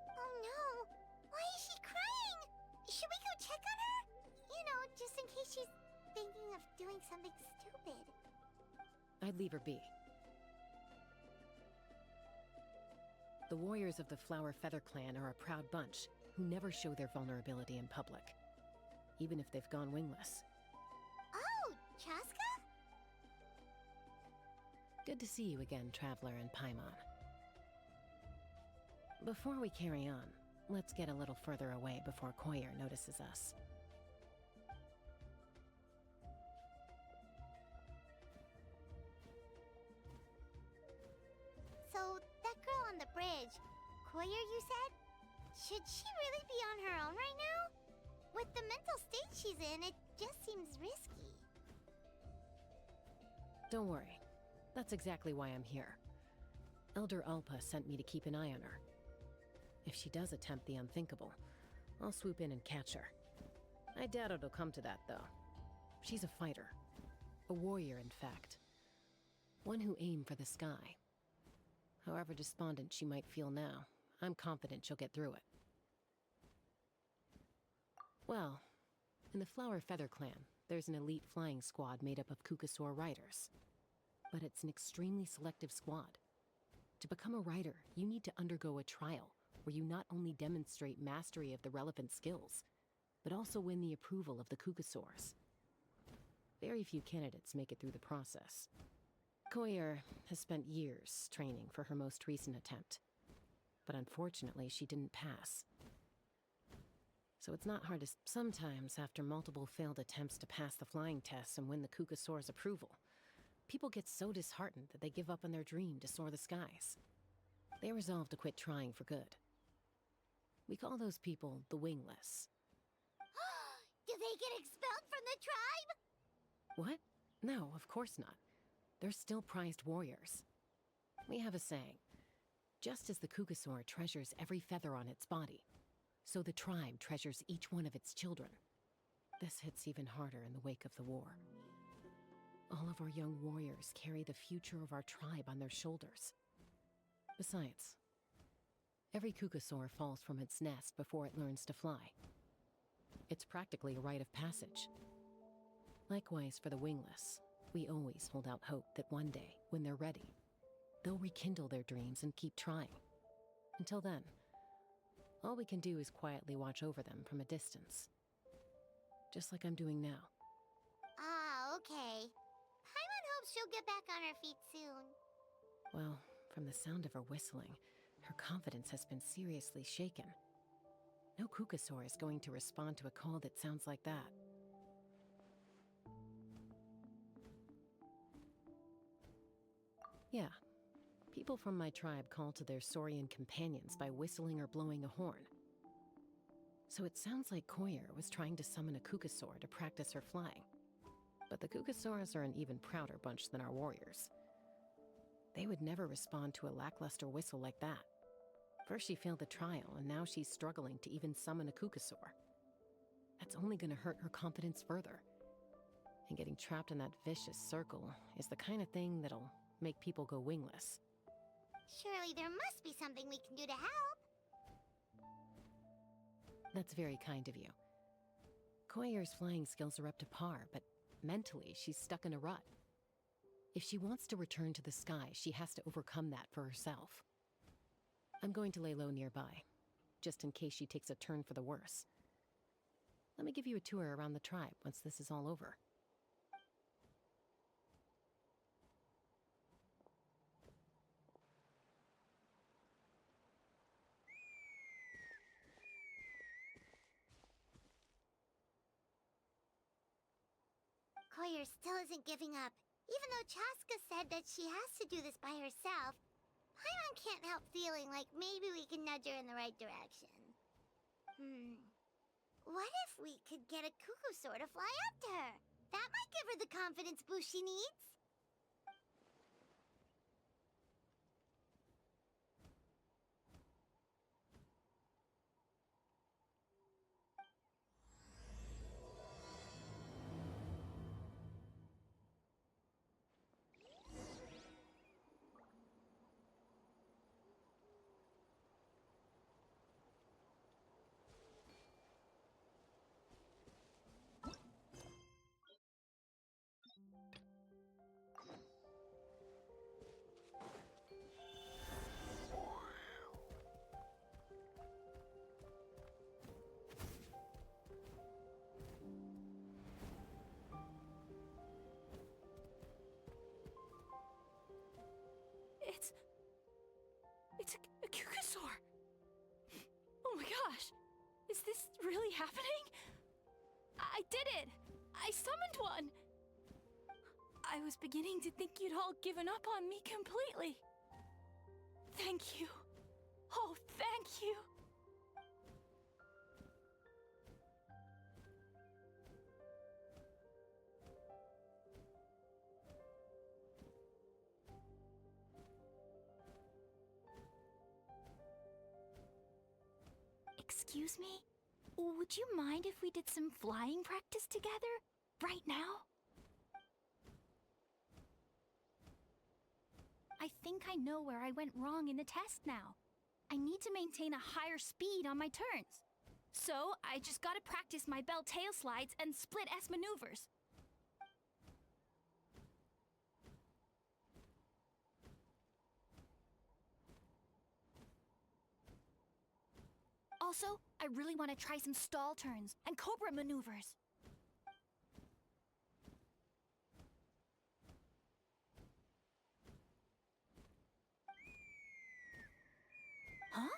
Oh no! Why is she crying? Should we go check on her? You know, just in case she's thinking of doing something stupid. I'd leave her be. The warriors of the Flower Feather clan are a proud bunch who never show their vulnerability in public, even if they've gone wingless. Oh, Chaska? Good to see you again, Traveler and Paimon. Before we carry on, let's get a little further away before Koyer notices us. So, that girl on the bridge, Koyer, you said? Should she really be on her own right now? With the mental state she's in, it just seems risky. Don't worry. That's exactly why I'm here. Elder Alpa sent me to keep an eye on her. If she does attempt the unthinkable, I'll swoop in and catch her. I doubt it'll come to that, though. She's a fighter. A warrior, in fact. One who aimed for the sky. However despondent she might feel now, I'm confident she'll get through it. Well, in the Flower Feather clan, there's an elite flying squad made up of Kukasaur riders. But it's an extremely selective squad. To become a rider, you need to undergo a trial where you not only demonstrate mastery of the relevant skills, but also win the approval of the Kukasaurs. Very few candidates make it through the process. Koyer has spent years training for her most recent attempt, but unfortunately she didn't pass. So it's not hard to... Sometimes, after multiple failed attempts to pass the flying test and win the Kukasaur's approval, people get so disheartened that they give up on their dream to soar the skies. They resolve to quit trying for good. We call those people the wingless. Do they get expelled from the tribe? What? No, of course not. They're still prized warriors. We have a saying. Just as the Kukasaur treasures every feather on its body, so the tribe treasures each one of its children. This hits even harder in the wake of the war. All of our young warriors carry the future of our tribe on their shoulders. Besides, every Kukasaur falls from its nest before it learns to fly. It's practically a rite of passage. Likewise for the wingless, we always hold out hope that one day, when they're ready, they'll rekindle their dreams and keep trying. Until then, all we can do is quietly watch over them from a distance. Just like I'm doing now. Ah, okay. Paimon hopes she'll get back on her feet soon. Well, from the sound of her whistling, her confidence has been seriously shaken. No Kukasaur is going to respond to a call that sounds like that. Yeah, people from my tribe call to their saurian companions by whistling or blowing a horn. So it sounds like Koyer was trying to summon a Kukasaur to practice her flying. But the Kukasaurs are an even prouder bunch than our warriors. They would never respond to a lackluster whistle like that. First she failed the trial, and now she's struggling to even summon a Kukasaur. That's only going to hurt her confidence further. And getting trapped in that vicious circle is the kind of thing that'll make people go wingless. Surely there must be something we can do to help. That's very kind of you. Koyer's flying skills are up to par, but mentally she's stuck in a rut. If she wants to return to the sky, she has to overcome that for herself. I'm going to lay low nearby, just in case she takes a turn for the worse. Let me give you a tour around the tribe once this is all over. Koyer still isn't giving up. Even though Chaska said that she has to do this by herself, Paimon can't help feeling like maybe we can nudge her in the right direction. What if we could get a Kukasaur to fly up to her? That might give her the confidence boost she needs. this really happening? I did it! I summoned one! I was beginning to think you'd all given up on me completely. Thank you. Oh, thank you. Excuse me? Would you mind if we did some flying practice together? Right now? I think I know where I went wrong in the test now. I need to maintain a higher speed on my turns. So, I just gotta practice my bell tail slides and split S maneuvers. Also, I really want to try some stall turns and cobra maneuvers. Huh?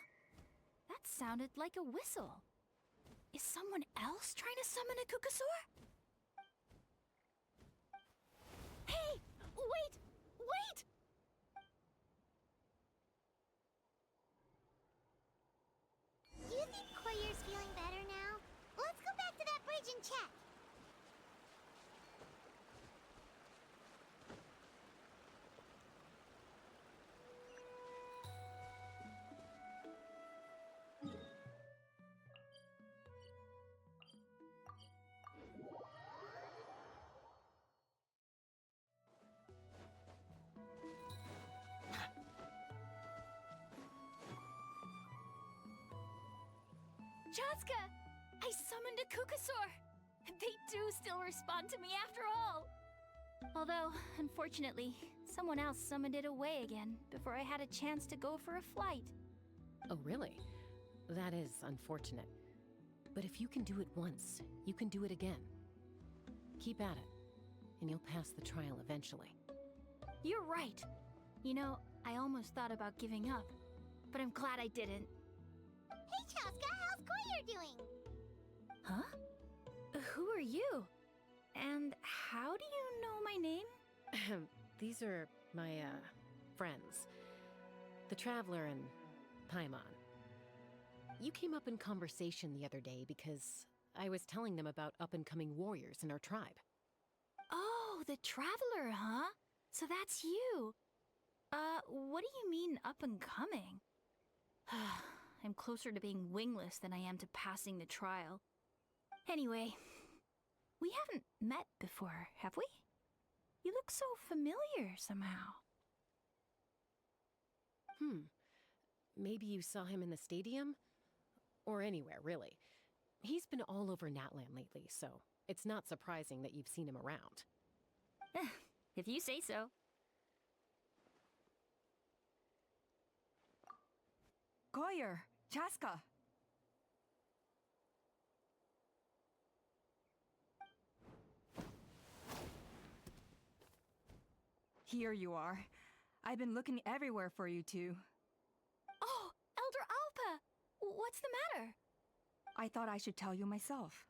That sounded like a whistle. Is someone else trying to summon a Kukasaur? Hey! Wait! Wait! Do you think Koyer's feeling better now? Let's go back to that bridge and check. Chaska! I summoned a Kukasaur! They do still respond to me after all! Although, unfortunately, someone else summoned it away again before I had a chance to go for a flight. Oh, really? That is unfortunate. But if you can do it once, you can do it again. Keep at it, and you'll pass the trial eventually. You're right. You know, I almost thought about giving up, but I'm glad I didn't. Hey, Chaska, how's Koyer doing? Huh? Who are you? And how do you know my name? These are my, friends. The Traveler and Paimon. You came up in conversation the other day because I was telling them about up-and-coming warriors in our tribe. Oh, the Traveler, huh? So that's you. What do you mean up-and-coming? I'm closer to being wingless than I am to passing the trial. Anyway, we haven't met before, have we? You look so familiar somehow. Maybe you saw him in the stadium? Or anywhere, really. He's been all over Natlan lately, so it's not surprising that you've seen him around. If you say so. Koyer, Chaska. Here you are. I've been looking everywhere for you two. Oh, Elder Alpa! What's the matter? I thought I should tell you myself.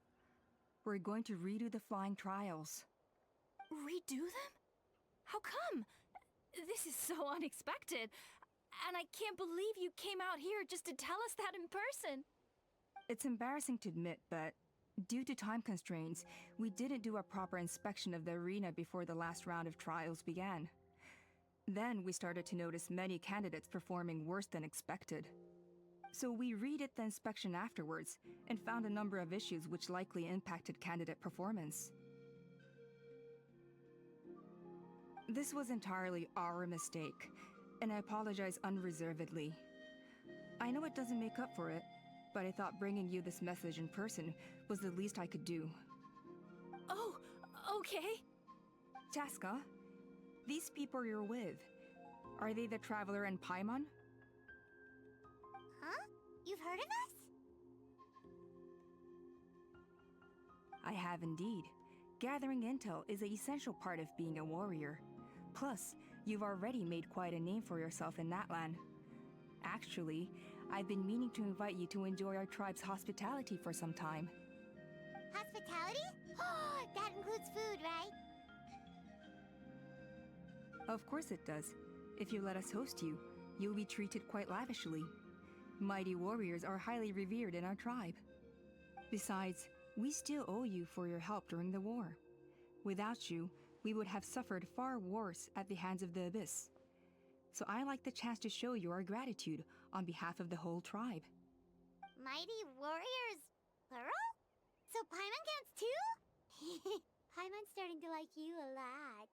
We're going to redo the flying trials. Redo them? How come? This is so unexpected. And I can't believe you came out here just to tell us that in person. It's embarrassing to admit, but due to time constraints, we didn't do a proper inspection of the arena before the last round of trials began. Then we started to notice many candidates performing worse than expected. So we redid the inspection afterwards and found a number of issues which likely impacted candidate performance. This was entirely our mistake, and I apologize unreservedly. I know it doesn't make up for it, but I thought bringing you this message in person was the least I could do. Oh, okay. Chaska, these people you're with, are they the Traveler and Paimon? Huh? You've heard of us? I have indeed. Gathering intel is an essential part of being a warrior. Plus, you've already made quite a name for yourself in Natlan. Actually, I've been meaning to invite you to enjoy our tribe's hospitality for some time. Hospitality? Oh, that includes food, right? Of course it does. If you let us host you, you'll be treated quite lavishly. Mighty warriors are highly revered in our tribe. Besides, we still owe you for your help during the war. Without you, we would have suffered far worse at the hands of the Abyss. So I like the chance to show you our gratitude on behalf of the whole tribe. Mighty warriors, plural? So Paimon counts too? Paimon's starting to like you a lot.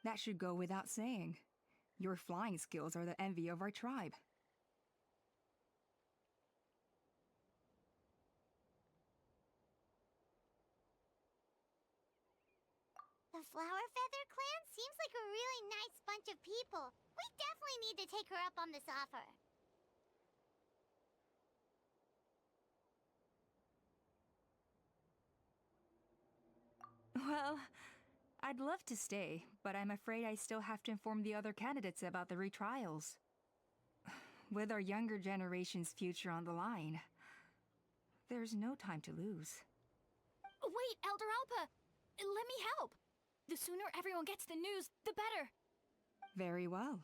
That should go without saying. Your flying skills are the envy of our tribe. The Flower Feather Clan seems like a really nice bunch of people. We definitely need to take her up on this offer. Well, I'd love to stay, but I'm afraid I still have to inform the other candidates about the retrials. With our younger generation's future on the line, there's no time to lose. Wait, Elder Alpa! Let me help! The sooner everyone gets the news, the better! Very well.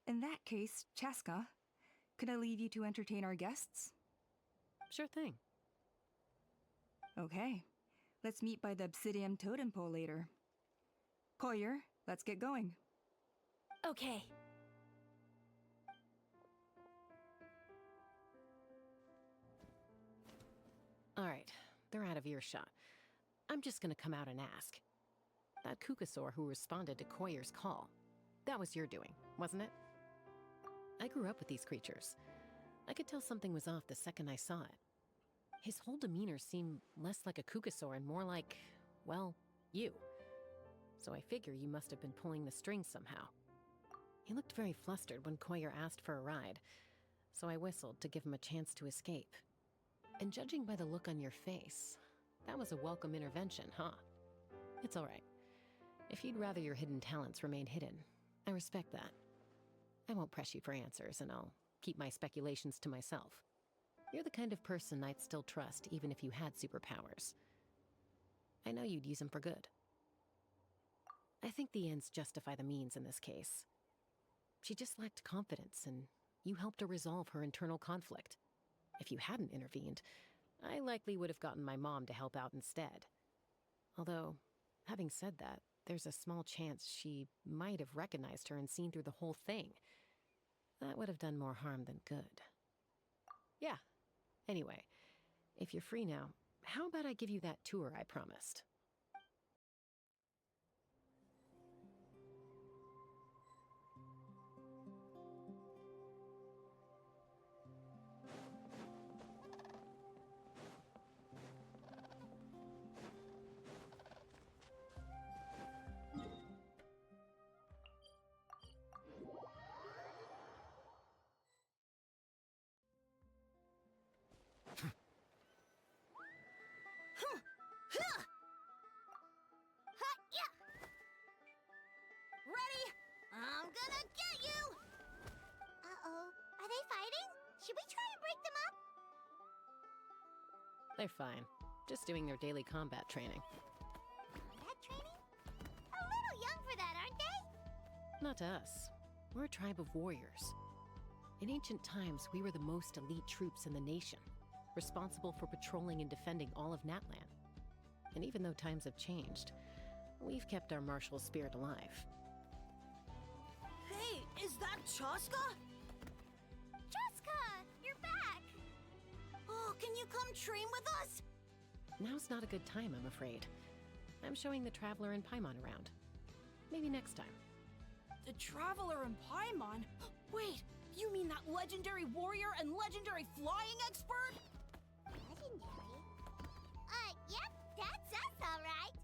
In that case, Chaska, could I leave you to entertain our guests? Sure thing. Okay. Let's meet by the Obsidian Totem Pole later. Koyer, let's get going. Okay. Alright, they're out of earshot. I'm just gonna come out and ask. That Kukasaur who responded to Koyer's call, that was your doing, wasn't it? I grew up with these creatures. I could tell something was off the second I saw it. His whole demeanor seemed less like a Kukasaur and more like, well, you. So I figure you must have been pulling the strings somehow. He looked very flustered when Koyer asked for a ride, so I whistled to give him a chance to escape. And judging by the look on your face, that was a welcome intervention, huh? It's all right. If you'd rather your hidden talents remain hidden, I respect that. I won't press you for answers, and I'll keep my speculations to myself. You're the kind of person I'd still trust even if you had superpowers. I know you'd use them for good. I think the ends justify the means in this case. She just lacked confidence, and you helped her resolve her internal conflict. If you hadn't intervened, I likely would have gotten my mom to help out instead. Although, having said that, there's a small chance she might have recognized her and seen through the whole thing. That would have done more harm than good. Yeah. Anyway, if you're free now, how about I give you that tour I promised? Ready? I'm gonna get you! Uh-oh. Are they fighting? Should we try and break them up? They're fine. Just doing their daily combat training. Combat training? A little young for that, aren't they? Not to us. We're a tribe of warriors. In ancient times, we were the most elite troops in the nation, responsible for patrolling and defending all of Natlan. And even though times have changed, we've kept our martial spirit alive. Hey, is that Chaska? Jessica, you're back! Oh, can you come train with us? Now's not a good time, I'm afraid. I'm showing the Traveler and Paimon around. Maybe next time. The Traveler and Paimon? Wait, you mean that legendary warrior and legendary flying expert? Legendary? Yep, that's us, all right.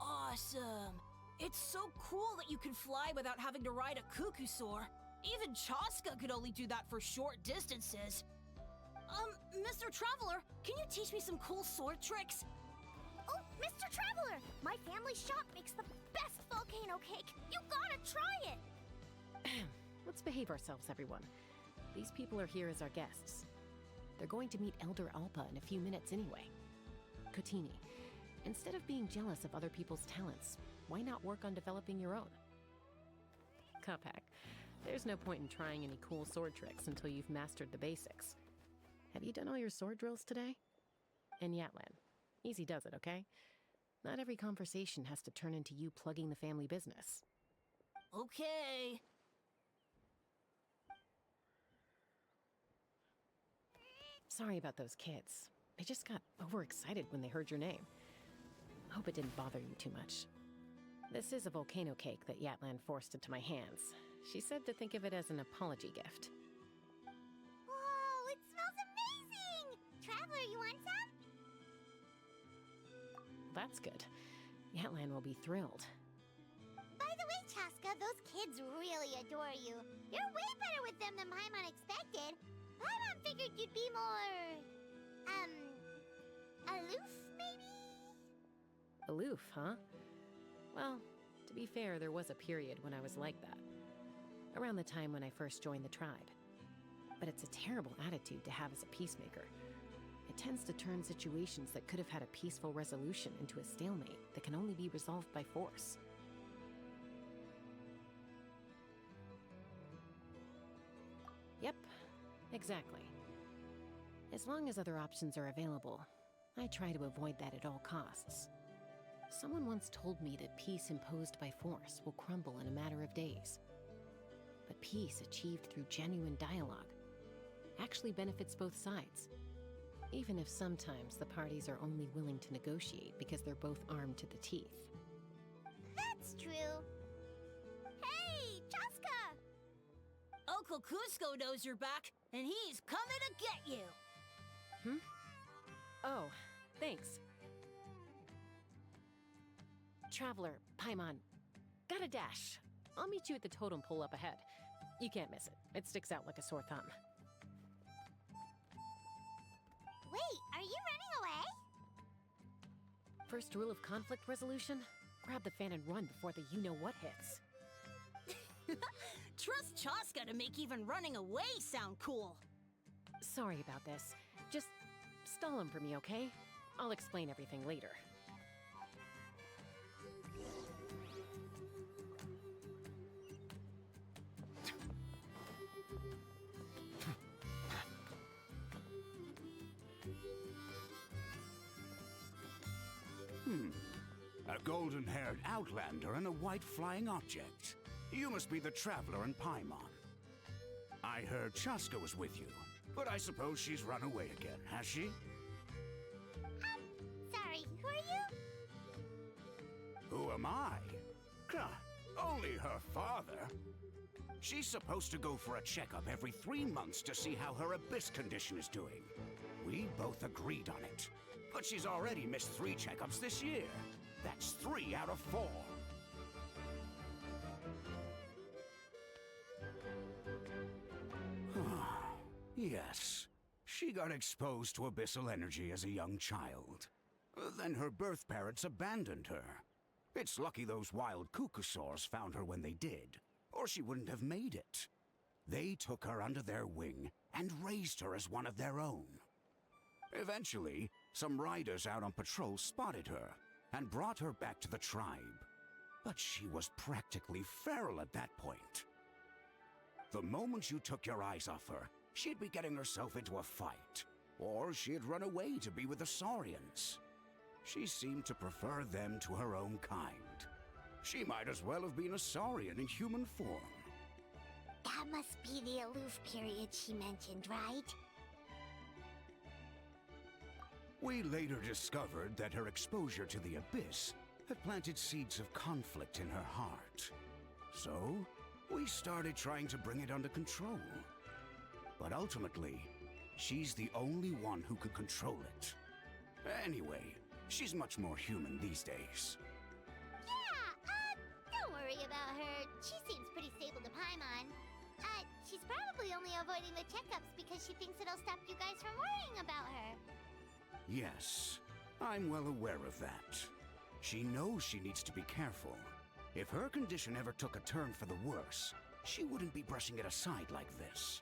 Awesome. It's so cool that you can fly without having to ride a Kukusaur. Even Chaska could only do that for short distances. Mr. Traveler, can you teach me some cool sword tricks? Oh, Mr. Traveler! My family shop makes the best volcano cake! You gotta try it! Let's behave ourselves, everyone. These people are here as our guests. They're going to meet Elder Alpa in a few minutes anyway. Kotini, instead of being jealous of other people's talents, why not work on developing your own? Cuphack, there's no point in trying any cool sword tricks until you've mastered the basics. Have you done all your sword drills today? And Natlan, easy does it, okay? Not every conversation has to turn into you plugging the family business. Okay. Sorry about those kids. They just got overexcited when they heard your name. Hope it didn't bother you too much. This is a volcano cake that Yatlan forced into my hands. She said to think of it as an apology gift. Whoa, it smells amazing! Traveler, you want some? That's good. Yatlan will be thrilled. By the way, Chaska, those kids really adore you. You're way better with them than Paimon expected. Paimon figured you'd be more... aloof, maybe? Aloof, huh? Well, to be fair, there was a period when I was like that. Around the time when I first joined the tribe. But it's a terrible attitude to have as a peacemaker. It tends to turn situations that could have had a peaceful resolution into a stalemate that can only be resolved by force. Yep, exactly. As long as other options are available, I try to avoid that at all costs. Someone once told me that peace imposed by force will crumble in a matter of days. But peace achieved through genuine dialogue actually benefits both sides, even if sometimes the parties are only willing to negotiate because they're both armed to the teeth. That's true. Hey, Chaska! Uncle Cusco knows you're back, and he's coming to get you. Oh, thanks. Traveler, Paimon, got a dash. I'll meet you at the totem pole up ahead. You can't miss it. It sticks out like a sore thumb. Wait, are you running away? First rule of conflict resolution? Grab the fan and run before the you-know-what hits. Trust Chaska to make even running away sound cool. Sorry about this. Just stall him for me, okay? I'll explain everything later. A golden-haired outlander and a white flying object. You must be the traveler in Paimon. I heard Chaska was with you, but I suppose she's run away again, has she? Sorry, who are you? Who am I? Only her father. She's supposed to go for a checkup every 3 months to see how her abyss condition is doing. We both agreed on it. But she's already missed 3 checkups this year. That's 3 out of 4. Yes. She got exposed to abyssal energy as a young child. Then her birth parents abandoned her. It's lucky those wild Kukusaurs found her when they did, or she wouldn't have made it. They took her under their wing and raised her as one of their own. Eventually, some riders out on patrol spotted her and brought her back to the tribe. But she was practically feral at that point. The moment you took your eyes off her, she'd be getting herself into a fight, or she'd run away to be with the Saurians. She seemed to prefer them to her own kind. She might as well have been a Saurian in human form. That must be the aloof period she mentioned, right? We later discovered that her exposure to the abyss had planted seeds of conflict in her heart. So, we started trying to bring it under control. But ultimately, she's the only one who could control it. Anyway, she's much more human these days. Yeah, don't worry about her. She seems pretty stable to Paimon. She's probably only avoiding the checkups because she thinks it'll stop you guys from worrying about her. Yes, I'm well aware of that. She knows she needs to be careful. If her condition ever took a turn for the worse, she wouldn't be brushing it aside like this.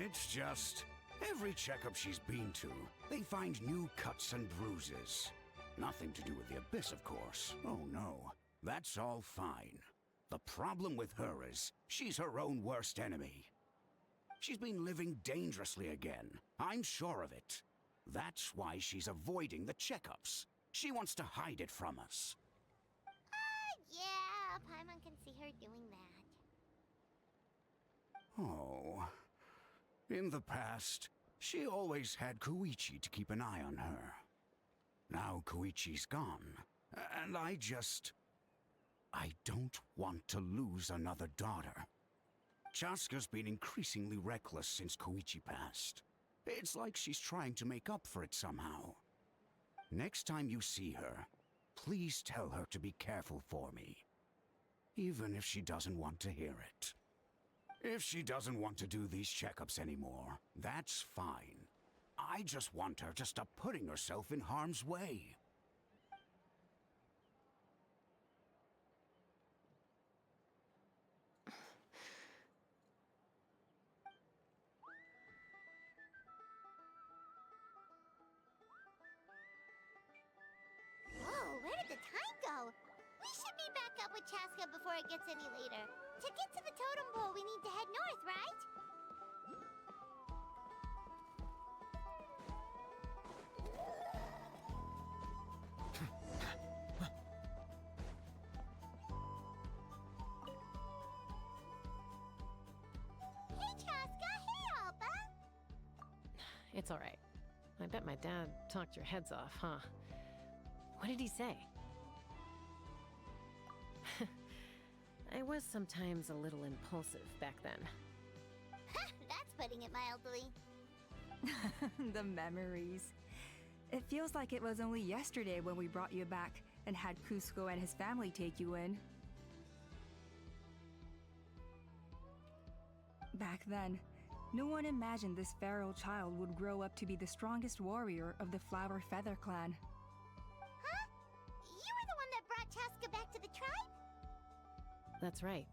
It's just, every checkup she's been to, they find new cuts and bruises. Nothing to do with the Abyss, of course. Oh no, that's all fine. The problem with her is, she's her own worst enemy. She's been living dangerously again. I'm sure of it. That's why she's avoiding the checkups. She wants to hide it from us. Yeah, Paimon can see her doing that. Oh. In the past, she always had Koichi to keep an eye on her. Now Koichi's gone, and I don't want to lose another daughter. Chaska's been increasingly reckless since Koichi passed. It's like she's trying to make up for it somehow. Next time you see her, please tell her to be careful for me. Even if she doesn't want to hear it. If she doesn't want to do these checkups anymore, that's fine. I just want her to stop putting herself in harm's way. Whoa, where did the time go? We should be back up with Chaska before it gets any later. To get to the totem pole, we need to head north, right? Hey, Chaska! Hey, Alba! It's all right. I bet my dad talked your heads off, huh? What did he say? I was sometimes a little impulsive back then. That's putting it mildly. The memories. It feels like it was only yesterday when we brought you back and had Cusco and his family take you in. Back then, no one imagined this feral child would grow up to be the strongest warrior of the Flower Feather clan. Huh? You were the one that brought Chaska back to the tribe? That's right.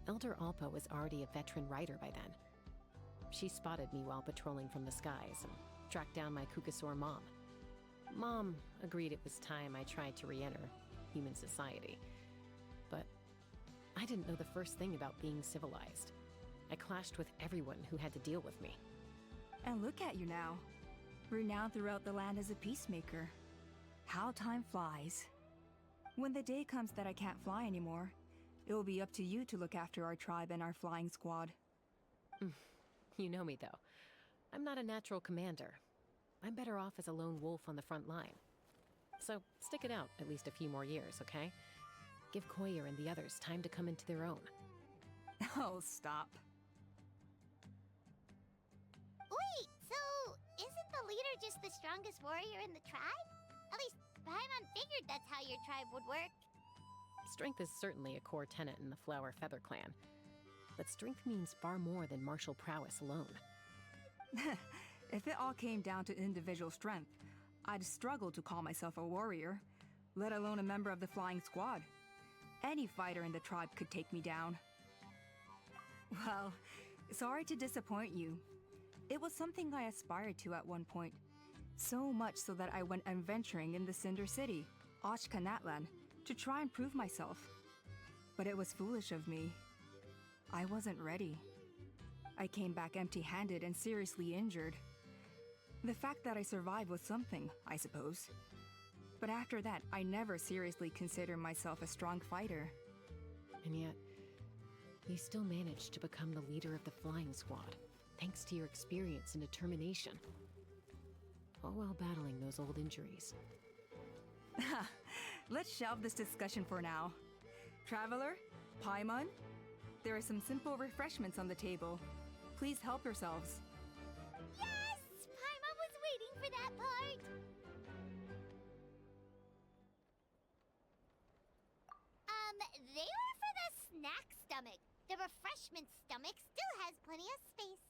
Elder Alpa was already a veteran rider by then. She spotted me while patrolling from the skies and tracked down my Kukasaur mom. Mom agreed it was time I tried to re-enter human society. But I didn't know the first thing about being civilized. I clashed with everyone who had to deal with me. And look at you now, renowned throughout the land as a peacemaker. How time flies. When the day comes that I can't fly anymore, it will be up to you to look after our tribe and our flying squad. You know me, though. I'm not a natural commander. I'm better off as a lone wolf on the front line. So stick it out at least a few more years, okay? Give Koyer and the others time to come into their own. Oh, stop. Wait, so isn't the leader just the strongest warrior in the tribe? At least Paimon figured that's how your tribe would work. Strength is certainly a core tenet in the Flower Feather clan. But strength means far more than martial prowess alone. If it all came down to individual strength, I'd struggle to call myself a warrior, let alone a member of the flying squad. Any fighter in the tribe could take me down. Well, sorry to disappoint you. It was something I aspired to at one point. So much so that I went adventuring in the Cinder City, Ochka Natlan, to try and prove myself. But it was foolish of me. I wasn't ready. I came back empty-handed and seriously injured. The fact that I survived was something, I suppose. But after that, I never seriously considered myself a strong fighter. And yet, you still managed to become the leader of the flying squad, thanks to your experience and determination. All while battling those old injuries. Let's shelve this discussion for now. Traveler, Paimon, there are some simple refreshments on the table. Please help yourselves. Yes! Paimon was waiting for that part! They were for the snack stomach. The refreshment stomach still has plenty of space.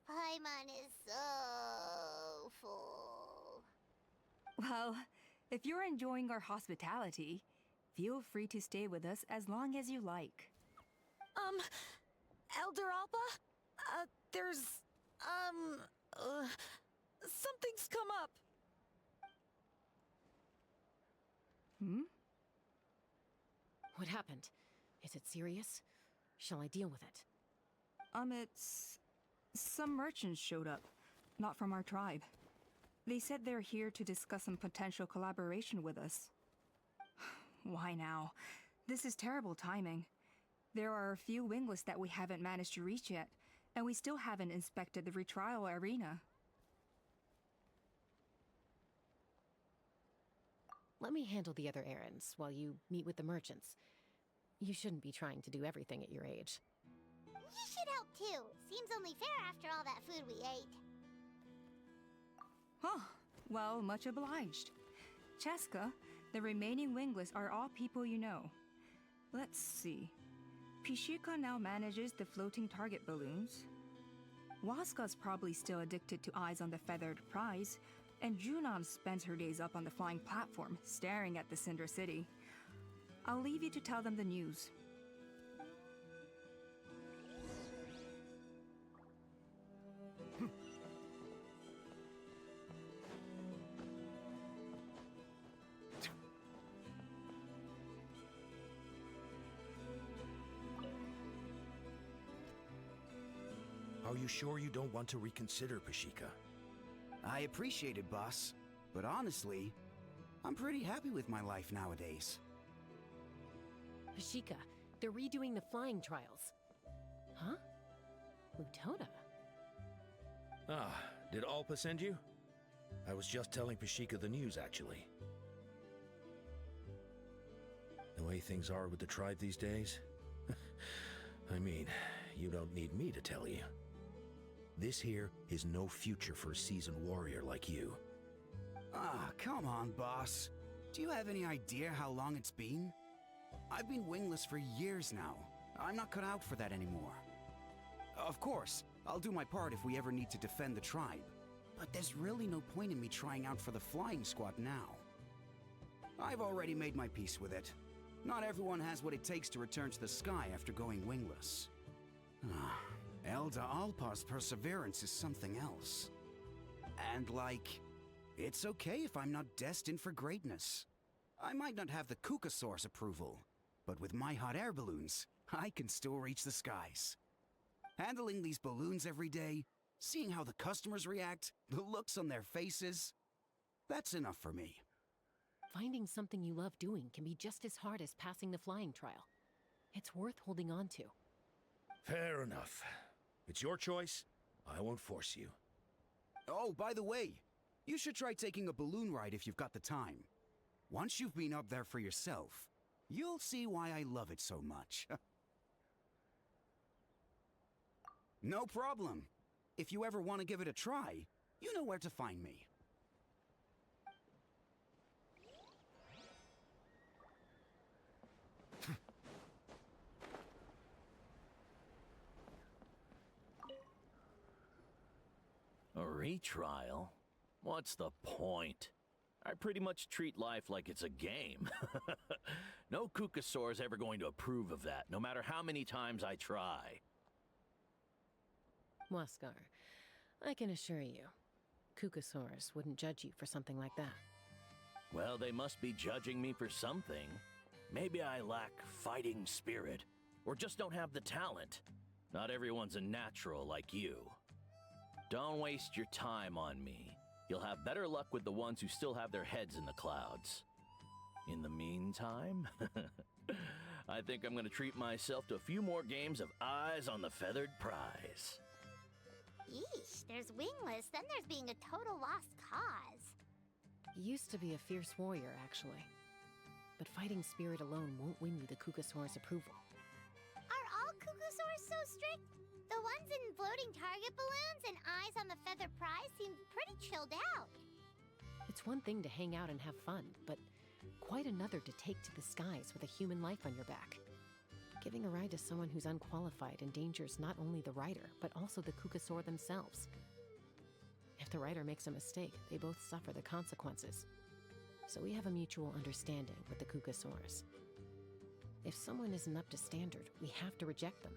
Paimon is so full. Well, if you're enjoying our hospitality, Feel free to stay with us as long as you like. Elder Alpa? There's, something's come up. Hmm? What happened? Is it serious? Shall I deal with it? It's... Some merchants showed up. Not from our tribe. They said they're here to discuss some potential collaboration with us. Why now? This is terrible timing. There are a few wingless that we haven't managed to reach yet, and we still haven't inspected the retrial arena. Let me handle the other errands while you meet with the merchants. You shouldn't be trying to do everything at your age. You should help too. Seems only fair after all that food we ate. Huh. Well, much obliged. Cheska, the remaining wingless are all people you know. Let's see. Pishika now manages the floating target balloons. Waska's probably still addicted to Eyes on the Feathered Prize, and Junon spends her days up on the flying platform, staring at the Cinder City. I'll leave you to tell them the news. Are you sure you don't want to reconsider, Pashika? I appreciate it, boss. But honestly, I'm pretty happy with my life nowadays. Pashika, they're redoing the flying trials. Huh? Lutona? Ah, did Alpa send you? I was just telling Pashika the news, actually. The way things are with the tribe these days? I mean, you don't need me to tell you. This here is no future for a seasoned warrior like you. Ah, come on, boss. Do you have any idea how long it's been? I've been wingless for years now. I'm not cut out for that anymore. Of course, I'll do my part if we ever need to defend the tribe. But there's really no point in me trying out for the flying squad now. I've already made my peace with it. Not everyone has what it takes to return to the sky after going wingless. Elder Alpa's perseverance is something else. And it's okay if I'm not destined for greatness. I might not have the Kukasaur's approval, but with my hot air balloons, I can still reach the skies. Handling these balloons every day, seeing how the customers react, the looks on their faces, that's enough for me. Finding something you love doing can be just as hard as passing the flying trial. It's worth holding on to. Fair enough. It's your choice. I won't force you. Oh, by the way, you should try taking a balloon ride if you've got the time. Once you've been up there for yourself, you'll see why I love it so much. No problem. If you ever want to give it a try, you know where to find me. A retrial? What's the point? I pretty much treat life like it's a game. No Kukasaur's ever going to approve of that, no matter how many times I try. Waskar, I can assure you, Kukasaurs wouldn't judge you for something like that. Well, they must be judging me for something. Maybe I lack fighting spirit, or just don't have the talent. Not everyone's a natural like you. Don't waste your time on me. You'll have better luck with the ones who still have their heads in the clouds. In the meantime, I think I'm gonna treat myself to a few more games of Eyes on the Feathered Prize. Yeesh, there's wingless, then there's being a total lost cause. Used to be a fierce warrior, actually. But fighting spirit alone won't win you the Kukasaur's approval. Are all Kukasaurs so strict? The ones in floating target balloons and Eyes on the Feather Prize seem pretty chilled out. It's one thing to hang out and have fun, but quite another to take to the skies with a human life on your back. Giving a ride to someone who's unqualified endangers not only the rider, but also the Kukasaur themselves. If the rider makes a mistake, they both suffer the consequences. So we have a mutual understanding with the Kukasaurs. If someone isn't up to standard, we have to reject them.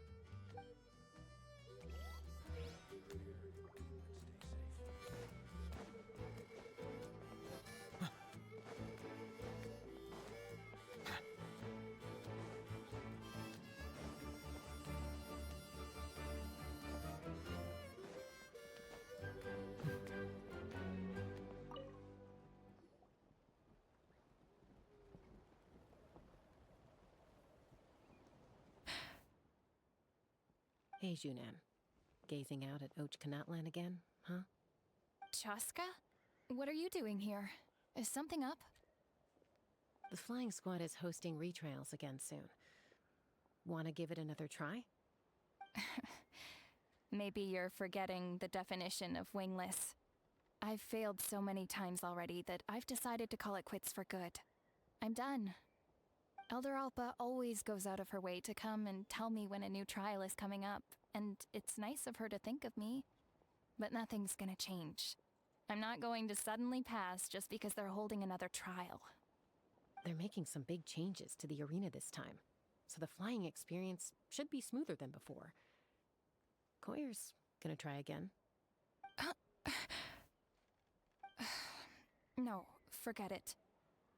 Hey, Junan. Gazing out at Natlan again, huh? Chaska? What are you doing here? Is something up? The flying squad is hosting retrials again soon. Wanna give it another try? Maybe you're forgetting the definition of wingless. I've failed so many times already that I've decided to call it quits for good. I'm done. Elder Alpa always goes out of her way to come and tell me when a new trial is coming up, and it's nice of her to think of me. But nothing's gonna change. I'm not going to suddenly pass just because they're holding another trial. They're making some big changes to the arena this time, so the flying experience should be smoother than before. Koyer's gonna try again. No, forget it.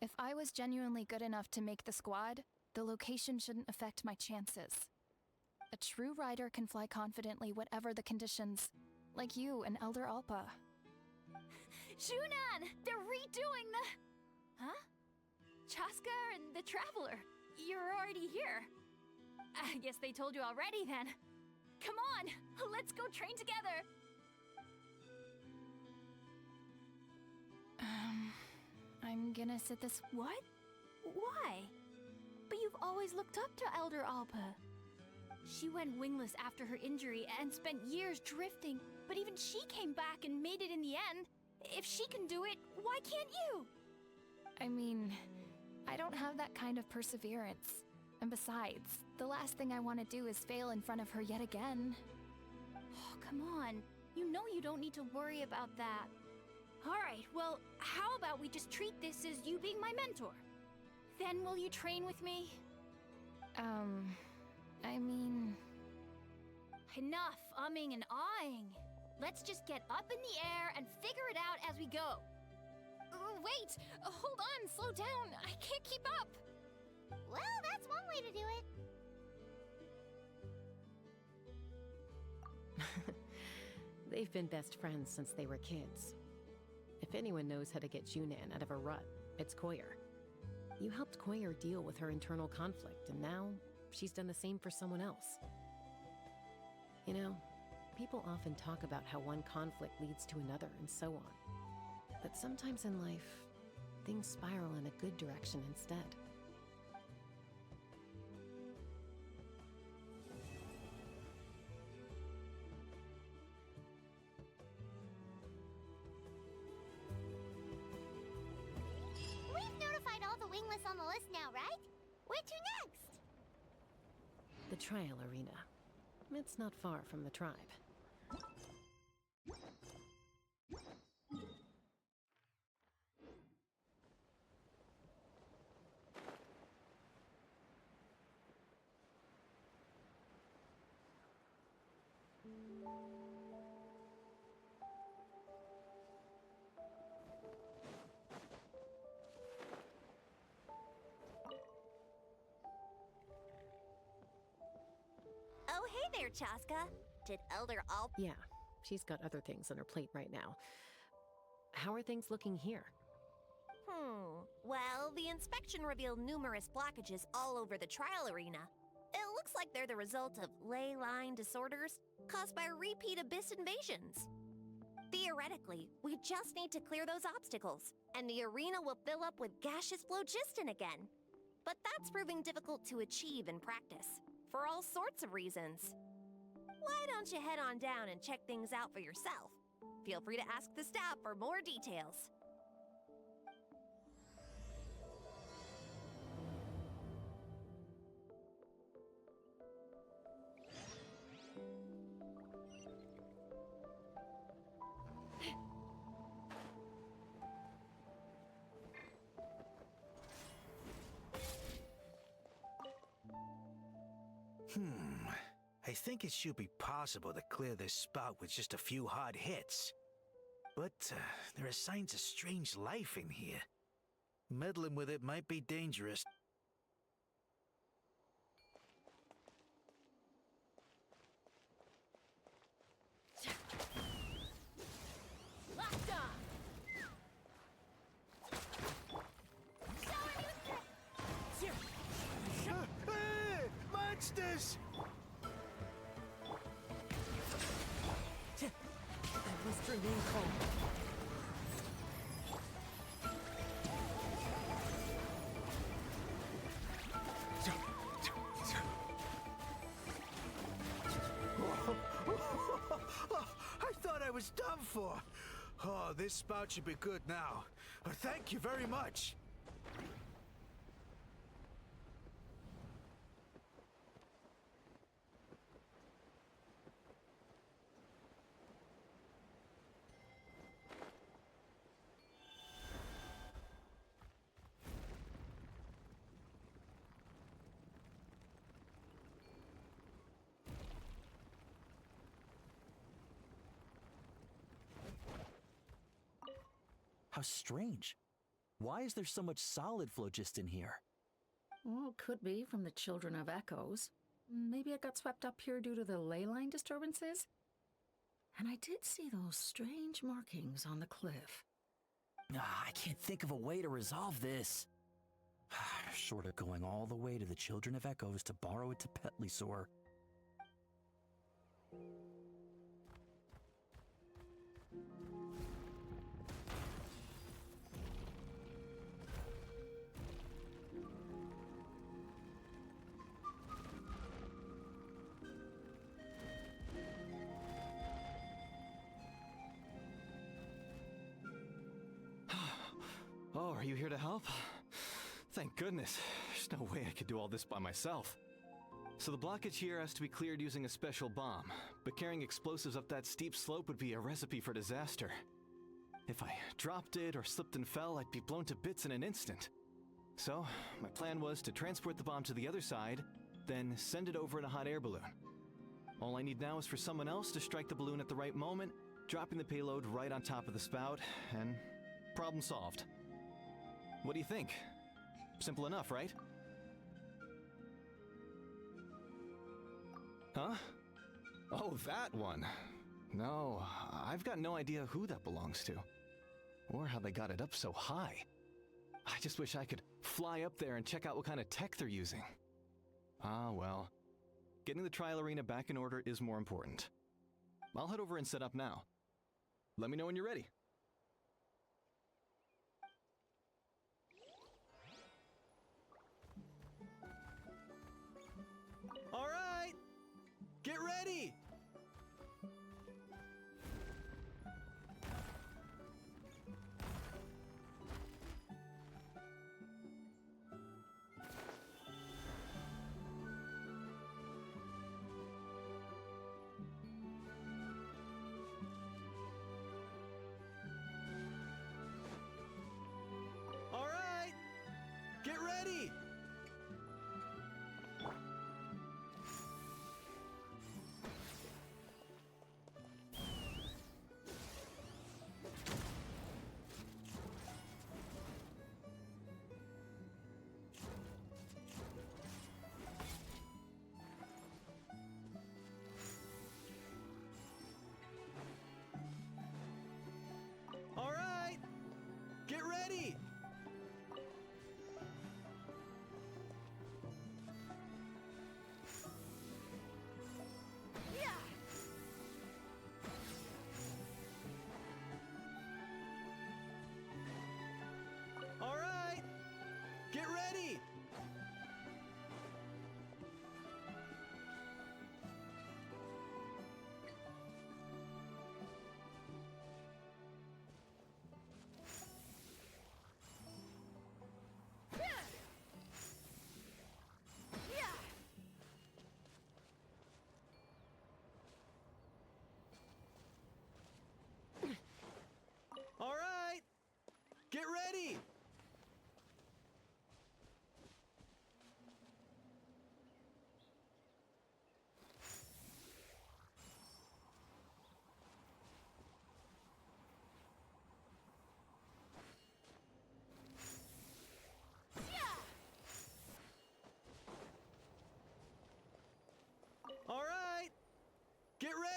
If I was genuinely good enough to make the squad, the location shouldn't affect my chances. A true rider can fly confidently whatever the conditions, like you and Elder Alpa. Junan! They're redoing the... Huh? Chaska and the Traveler. You're already here. I guess they told you already then. Come on, let's go train together. I'm gonna sit this... What? Why? But you've always looked up to Elder Alpa. She went wingless after her injury and spent years drifting, but even she came back and made it in the end. If she can do it, why can't you? I mean, I don't have that kind of perseverance. And besides, the last thing I want to do is fail in front of her yet again. Oh, come on. You know you don't need to worry about that. Alright, well, how about we just treat this as you being my mentor? Then will you train with me? I mean... Enough umming and ahhing. Let's just get up in the air and figure it out as we go. Wait! Hold on, slow down! I can't keep up! Well, that's one way to do it. They've been best friends since they were kids. If anyone knows how to get Junan out of a rut, it's Koyer. You helped Koyer deal with her internal conflict, and now she's done the same for someone else. You know, people often talk about how one conflict leads to another and so on. But sometimes in life, things spiral in a good direction instead. We've notified all the wingless on the list now, right? Where to next? The trial arena. It's not far from the tribe. Oh, hey there, Chaska. Did Elder Alp... Yeah, she's got other things on her plate right now. How are things looking here? Well, the inspection revealed numerous blockages all over the trial arena. It looks like they're the result of ley line disorders caused by repeat abyss invasions. Theoretically, we just need to clear those obstacles, and the arena will fill up with gaseous phlogiston again. But that's proving difficult to achieve in practice, for all sorts of reasons. Why don't you head on down and check things out for yourself? Feel free to ask the staff for more details. I think it should be possible to clear this spout with just a few hard hits. But there are signs of strange life in here. Meddling with it might be dangerous. Hey, monsters! I must remain calm. I thought I was done for. Oh, this spout should be good now. Thank you very much. How strange. Why is there so much solid flow just in here? Well, could be from the Children of Echoes. Maybe it got swept up here due to the ley line disturbances? And I did see those strange markings on the cliff. I can't think of a way to resolve this. Short of going all the way to the Children of Echoes to borrow it to Petlisaur. Oh, are you here to help? Thank goodness. There's no way I could do all this by myself. So the blockage here has to be cleared using a special bomb, but carrying explosives up that steep slope would be a recipe for disaster. If I dropped it or slipped and fell, I'd be blown to bits in an instant. So, my plan was to transport the bomb to the other side, then send it over in a hot air balloon. All I need now is for someone else to strike the balloon at the right moment, dropping the payload right on top of the spout, and problem solved. What do you think? Simple enough, right? Huh? Oh, that one. No, I've got no idea who that belongs to. Or how they got it up so high. I just wish I could fly up there and check out what kind of tech they're using. Ah, well. Getting the trial arena back in order is more important. I'll head over and set up now. Let me know when you're ready. All right! Get ready! All right! Get ready! All right! Get ready!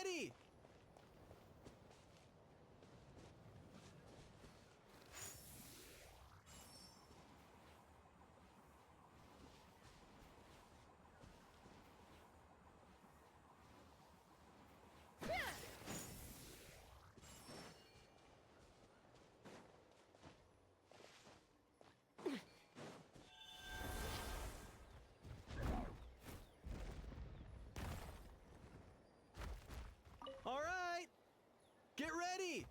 ready! All right! Get ready!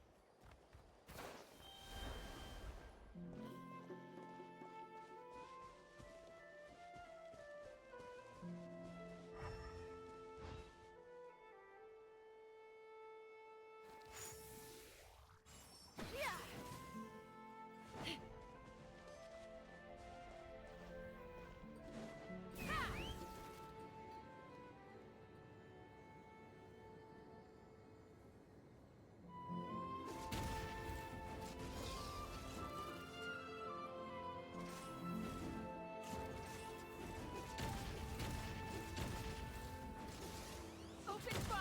Open fire!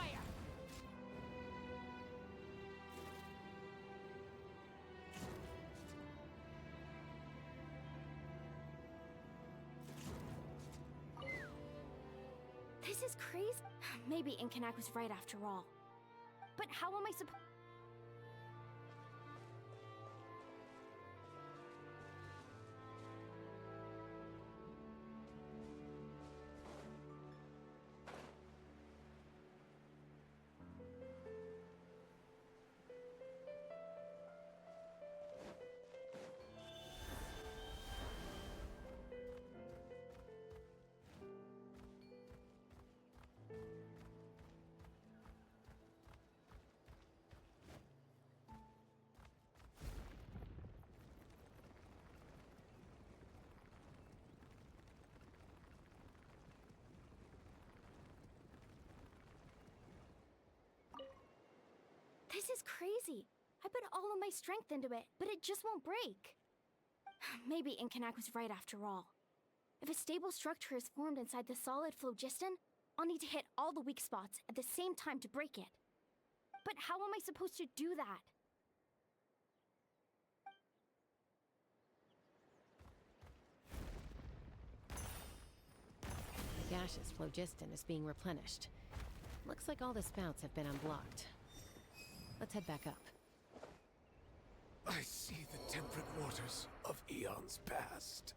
This is crazy. Maybe Inkanak was right after all. But how am I supposed... This is crazy. I put all of my strength into it, but it just won't break. Maybe Inkanak was right after all. If a stable structure is formed inside the solid phlogiston, I'll need to hit all the weak spots at the same time to break it. But how am I supposed to do that? The gaseous phlogiston is being replenished. Looks like all the spouts have been unblocked. Let's head back up. I see the temperate waters of eons past.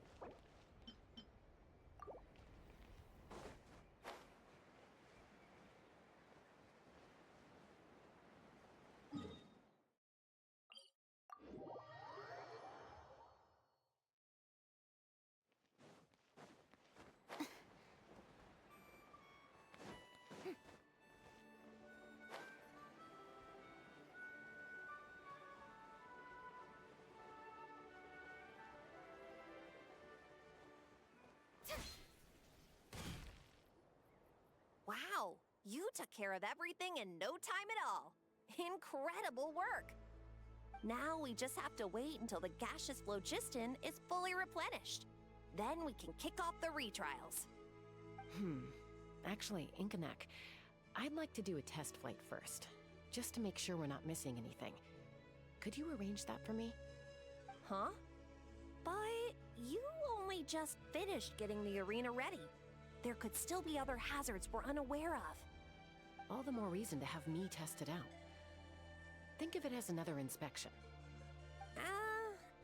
Wow, you took care of everything in no time at all. Incredible work! Now we just have to wait until the gaseous phlogiston is fully replenished. Then we can kick off the retrials. Actually, Inkanak, I'd like to do a test flight first, just to make sure we're not missing anything. Could you arrange that for me? Huh? But you only just finished getting the arena ready. There could still be other hazards we're unaware of. All the more reason to have me test it out. Think of it as another inspection.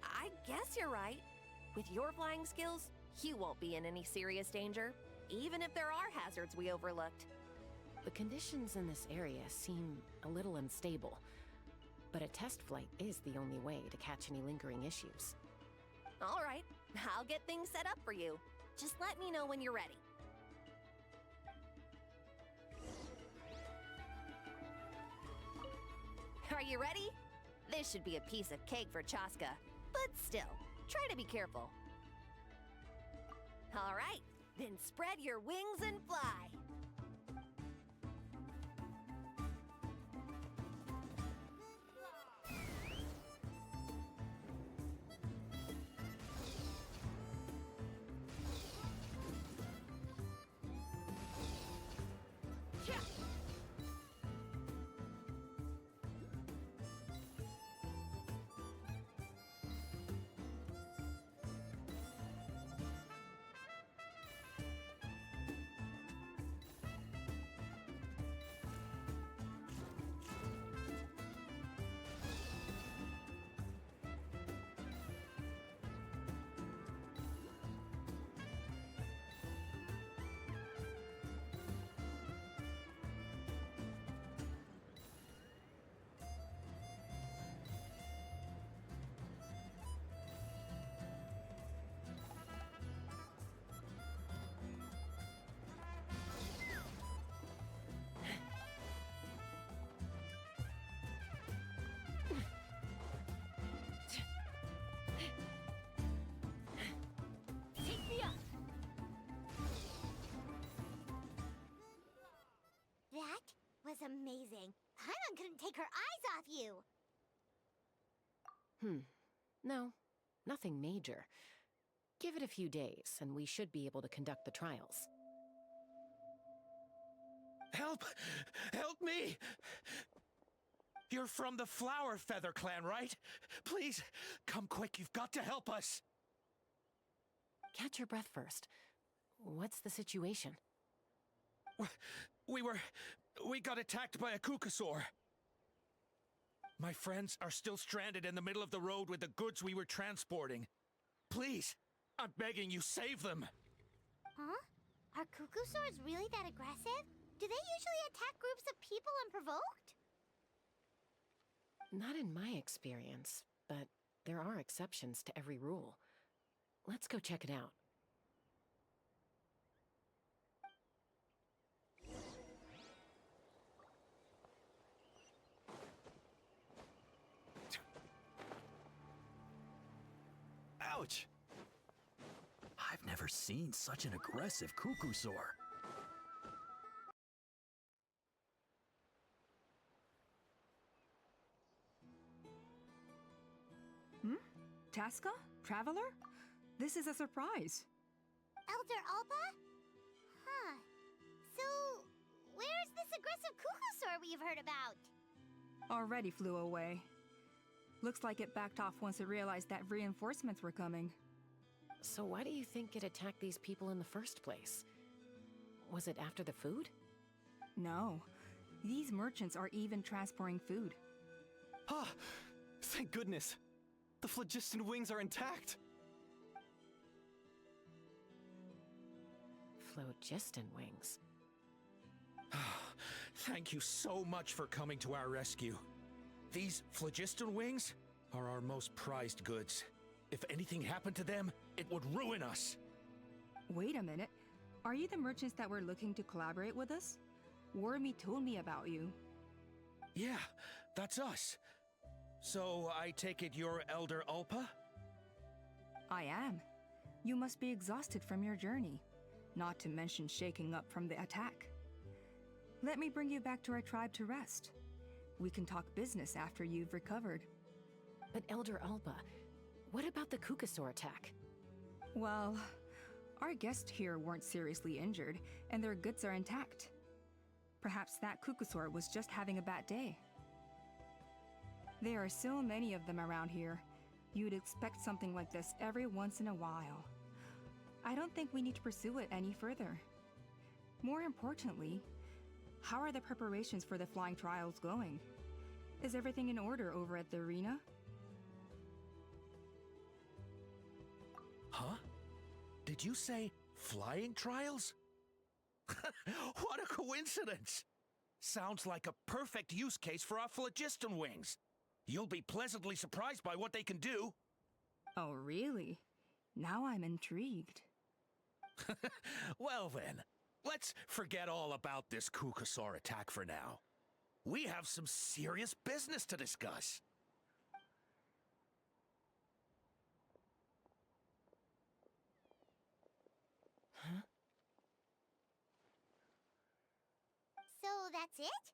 I guess you're right. With your flying skills, you won't be in any serious danger, even if there are hazards we overlooked. The conditions in this area seem a little unstable, but a test flight is the only way to catch any lingering issues. All right, I'll get things set up for you. Just let me know when you're ready. Are you ready? This should be a piece of cake for Chaska, but still, try to be careful. All right, then spread your wings and fly. anything. Paimon couldn't take her eyes off you. No, nothing major. Give it a few days, and we should be able to conduct the trials. Help! Help me! You're from the Flower Feather clan, right? Please, come quick, you've got to help us! Catch your breath first. What's the situation? We got attacked by a Kukasaur. My friends are still stranded in the middle of the road with the goods we were transporting. Please, I'm begging you, save them! Huh? Are Kukusaurs really that aggressive? Do they usually attack groups of people unprovoked? Not in my experience, but there are exceptions to every rule. Let's go check it out. Ouch! I've never seen such an aggressive Kukusaur. Chaska? Traveler? This is a surprise. Elder Alpa? Huh. So, where's this aggressive Kukusaur we've heard about? Already flew away. Looks like it backed off once it realized that reinforcements were coming. So why do you think it attacked these people in the first place? Was it after the food? No. These merchants are even transporting food. Ah! Thank goodness! The phlogiston wings are intact! Phlogiston wings? Thank you so much for coming to our rescue. These phlogiston wings are our most prized goods. If anything happened to them, it would ruin us. Wait a minute. Are you the merchants that were looking to collaborate with us? Wormy told me about you. Yeah, that's us. So I take it you're Elder Ulpa? I am. You must be exhausted from your journey, not to mention shaking up from the attack. Let me bring you back to our tribe to rest. We can talk business after you've recovered. But Elder Alba, what about the Kukasaur attack? Well, our guests here weren't seriously injured, and their goods are intact. Perhaps that Kukasaur was just having a bad day. There are so many of them around here. You'd expect something like this every once in a while. I don't think we need to pursue it any further. More importantly, how are the preparations for the flying trials going? Is everything in order over at the arena? Huh? Did you say flying trials? What a coincidence! Sounds like a perfect use case for our phlogiston wings. You'll be pleasantly surprised by what they can do. Oh, really? Now I'm intrigued. Well then, let's forget all about this Kukasaur attack for now. We have some serious business to discuss. Huh? So that's it?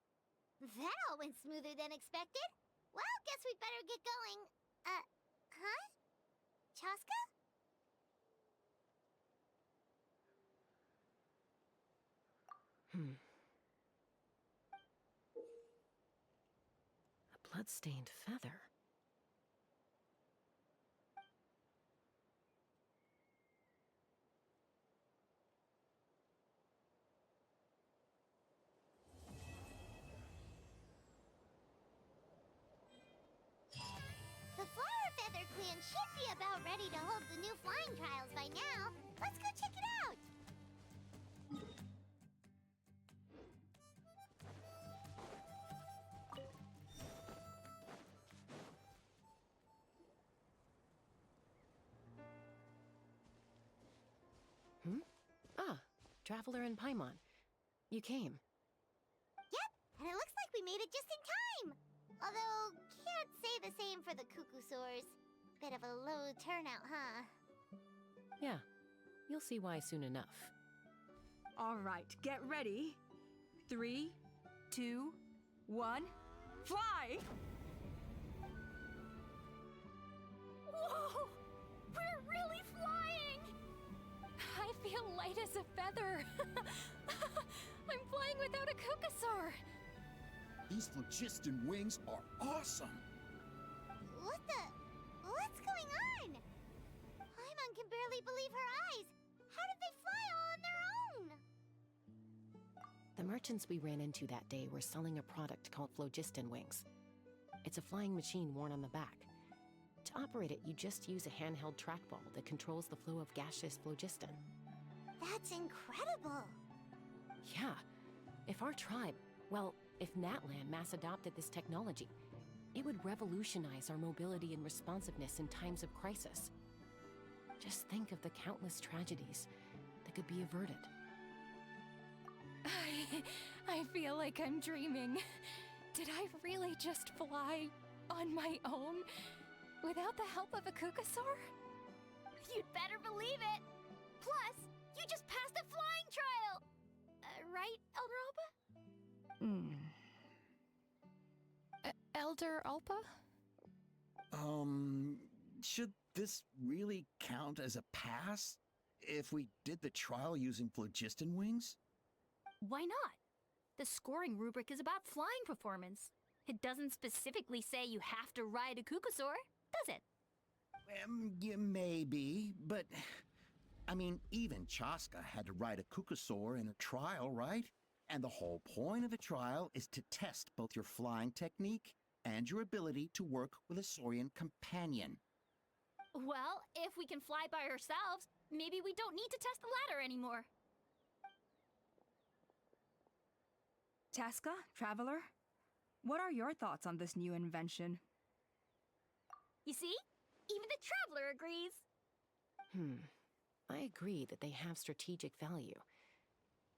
That all went smoother than expected. Well, guess we'd better get going. Huh? Chaska? A blood-stained feather. The Flower Feather Clan should be about ready to hold the new flying trials by now. Let's go check it out! Ah, Traveler and Paimon. You came. Yep, and it looks like we made it just in time! Although, can't say the same for the Kukusaurs. Bit of a low turnout, huh? Yeah, you'll see why soon enough. All right, get ready. 3, 2, 1, fly! Whoa! We're really flying! I feel light as a feather. I'm flying without a Kukasaur. These phlogiston wings are awesome! What's going on? Paimon can barely believe her eyes. How did they fly all on their own? The merchants we ran into that day were selling a product called phlogiston wings. It's a flying machine worn on the back. To operate it, you just use a handheld trackball that controls the flow of gaseous phlogiston. That's incredible. Yeah. If our tribe, well, if Natlan mass adopted this technology, it would revolutionize our mobility and responsiveness in times of crisis. Just think of the countless tragedies that could be averted. I feel like I'm dreaming. Did I really just fly on my own without the help of a Kukasaur? You'd better believe it! Plus, you just passed a flying trial! Right, Elder Alba? Elder Alpa? Should this really count as a pass? If we did the trial using phlogiston wings? Why not? The scoring rubric is about flying performance. It doesn't specifically say you have to ride a Kukasaur, does it? Yeah, maybe, but... I mean, even Chaska had to ride a Kukasaur in a trial, right? And the whole point of a trial is to test both your flying technique and your ability to work with a Saurian companion. Well, if we can fly by ourselves, maybe we don't need to test the ladder anymore. Chaska, Traveler, what are your thoughts on this new invention? You see? Even the Traveler agrees. I agree that they have strategic value,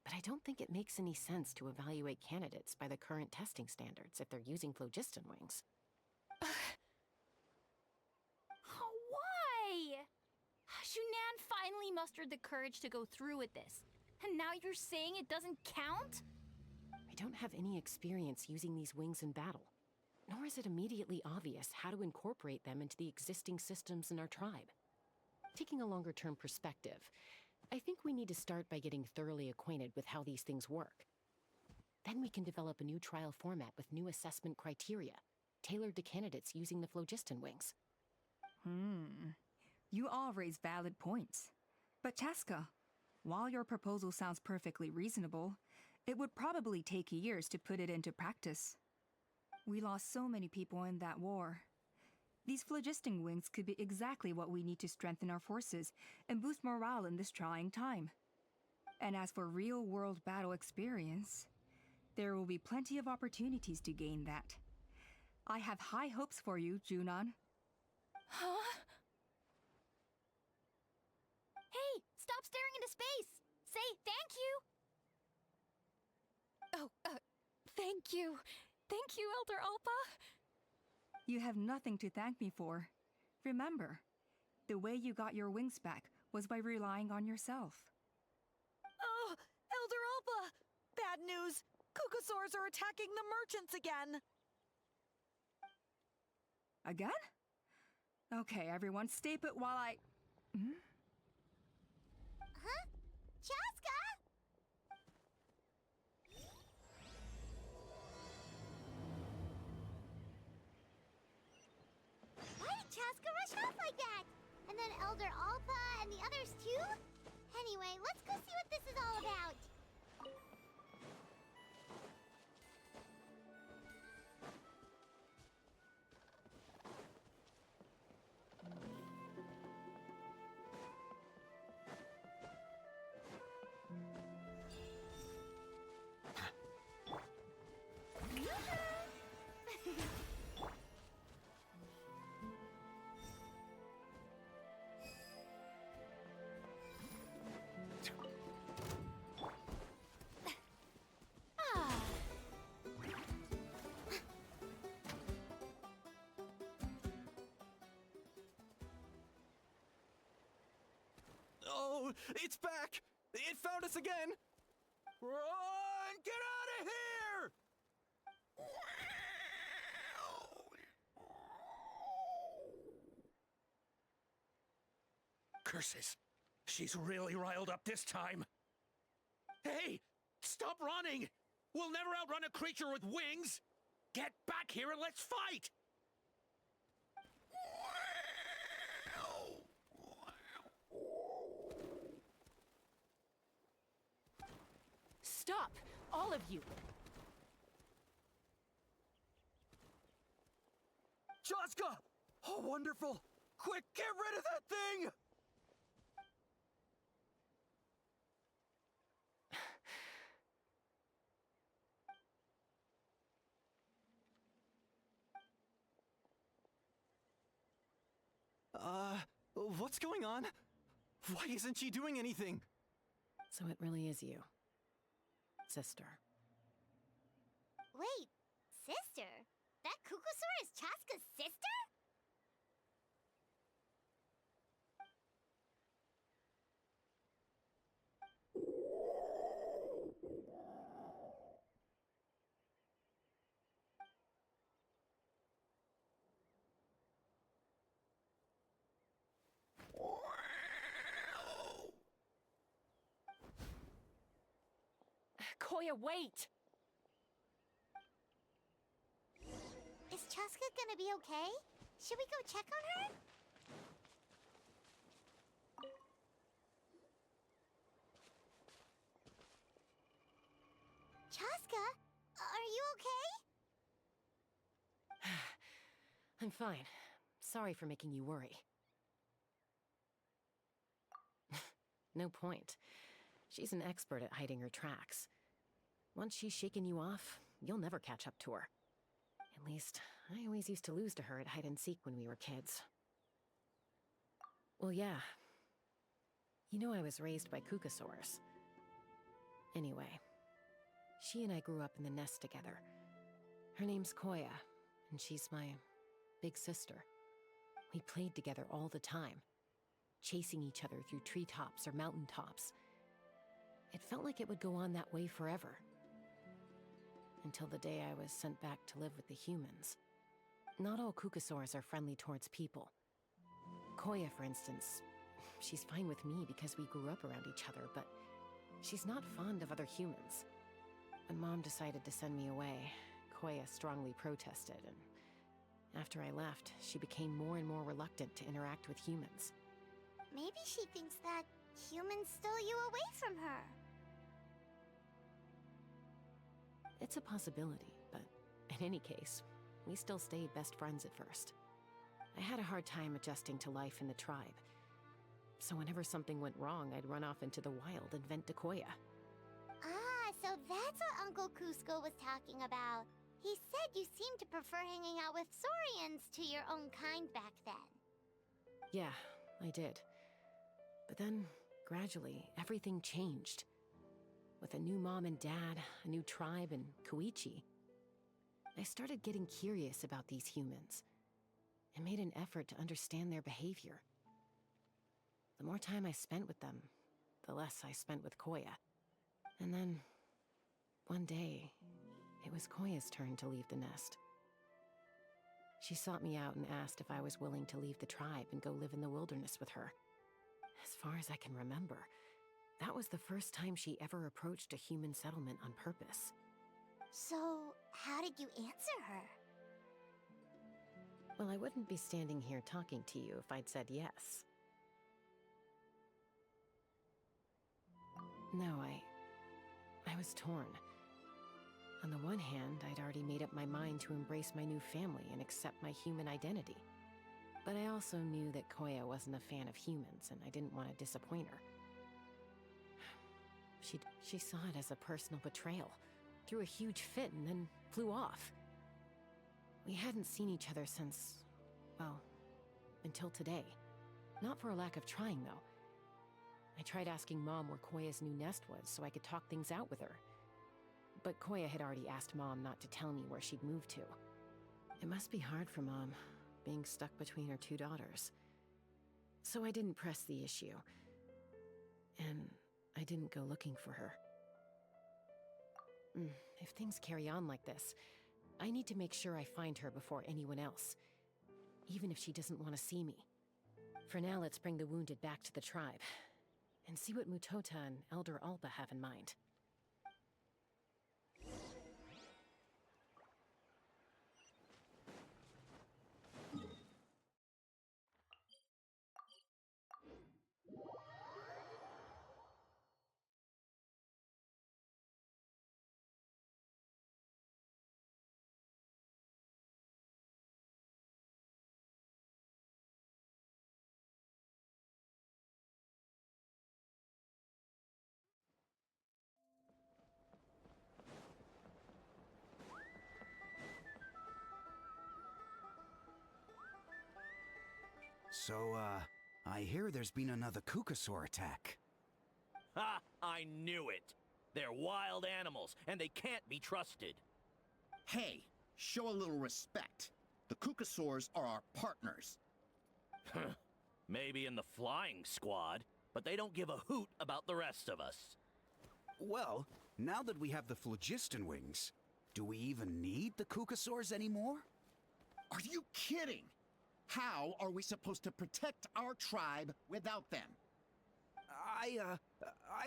but I don't think it makes any sense to evaluate candidates by the current testing standards if they're using phlogiston wings. Why? Shunan finally mustered the courage to go through with this, and now you're saying it doesn't count? I don't have any experience using these wings in battle, nor is it immediately obvious how to incorporate them into the existing systems in our tribe. Taking a longer-term perspective, I think we need to start by getting thoroughly acquainted with how these things work. Then we can develop a new trial format with new assessment criteria, tailored to candidates using the phlogiston wings. You all raise valid points. But Chaska, while your proposal sounds perfectly reasonable, it would probably take years to put it into practice. We lost so many people in that war. These phlogiston wings could be exactly what we need to strengthen our forces and boost morale in this trying time. And as for real-world battle experience, there will be plenty of opportunities to gain that. I have high hopes for you, Junon. Huh? Hey, stop staring into space! Say thank you! Oh, thank you. Thank you, Elder Alpa. You have nothing to thank me for. Remember, the way you got your wings back was by relying on yourself. Oh, Elder Alpa! Bad news! Kukasaurs are attacking the merchants again! Again? Okay, everyone, stay put while I... Huh? Chaska? Why did Chaska rush off like that? And then Elder Alpa and the others too? Anyway, let's go see what this is all about. Oh, it's back! It found us again! Run! Get out of here! Curses. She's really riled up this time. Hey! Stop running! We'll never outrun a creature with wings! Get back here and let's fight! Stop! All of you! Chaska! Oh, wonderful! Quick, get rid of that thing! What's going on? Why isn't she doing anything? So it really is you, sister. Wait, sister? That Kukusaur is Chaska's sister? Koya, wait! Is Chaska gonna be okay? Should we go check on her? Chaska, are you okay? I'm fine. Sorry for making you worry. No point. She's an expert at hiding her tracks. Once she's shaken you off, you'll never catch up to her. At least, I always used to lose to her at hide-and-seek when we were kids. Well, yeah. You know I was raised by Kukusaurs. Anyway, she and I grew up in the nest together. Her name's Koya, and she's my big sister. We played together all the time, chasing each other through treetops or mountaintops. It felt like it would go on that way forever. Until the day I was sent back to live with the humans. Not all Kukusaurs are friendly towards people. Koya, for instance, she's fine with me because we grew up around each other, but she's not fond of other humans. When Mom decided to send me away, Koya strongly protested, and after I left, she became more and more reluctant to interact with humans. Maybe she thinks that humans stole you away from her. It's a possibility, but in any case, we still stayed best friends at first. I had a hard time adjusting to life in the tribe. So whenever something went wrong, I'd run off into the wild and vent to Koya. Ah, so that's what Uncle Cusco was talking about. He said you seemed to prefer hanging out with Saurians to your own kind back then. Yeah, I did. But then, gradually, everything changed. With a new mom and dad, a new tribe, and Koichi, I started getting curious about these humans, and made an effort to understand their behavior. The more time I spent with them, the less I spent with Koya. And then, one day, it was Koya's turn to leave the nest. She sought me out and asked if I was willing to leave the tribe and go live in the wilderness with her. As far as I can remember, that was the first time she ever approached a human settlement on purpose. So, how did you answer her? Well, I wouldn't be standing here talking to you if I'd said yes. No, I was torn. On the one hand, I'd already made up my mind to embrace my new family and accept my human identity. But I also knew that Koya wasn't a fan of humans, and I didn't want to disappoint her. She saw it as a personal betrayal, threw a huge fit, and then flew off. We hadn't seen each other since, well, until today. Not for a lack of trying, though. I tried asking Mom where Koya's new nest was so I could talk things out with her. But Koya had already asked Mom not to tell me where she'd moved to. It must be hard for Mom, being stuck between her two daughters. So I didn't press the issue. And I didn't go looking for her. If things carry on like this, I need to make sure I find her before anyone else. Even if she doesn't want to see me. For now, let's bring the wounded back to the tribe and see what Mutota and Elder Alba have in mind. So, I hear there's been another Kukasaur attack. Ha! I knew it! They're wild animals, and they can't be trusted. Hey, show a little respect. The Kukasaurs are our partners. Maybe in the flying squad, but they don't give a hoot about the rest of us. Well, now that we have the phlogiston wings, do we even need the Kukasaurs anymore? Are you kidding? How are we supposed to protect our tribe without them? I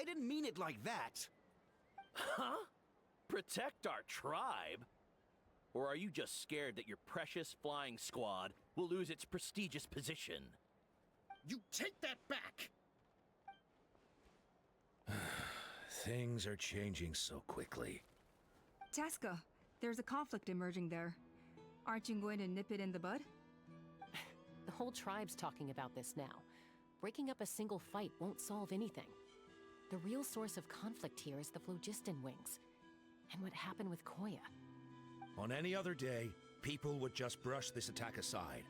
didn't mean it like that. Huh? Protect our tribe? Or are you just scared that your precious flying squad will lose its prestigious position? You take that back! Things are changing so quickly. Chaska, there's a conflict emerging there. Aren't you going to nip it in the bud? The whole tribe's talking about this now. Breaking up a single fight won't solve anything. The real source of conflict here is the phlogiston wings, and what happened with Koya. On any other day, people would just brush this attack aside.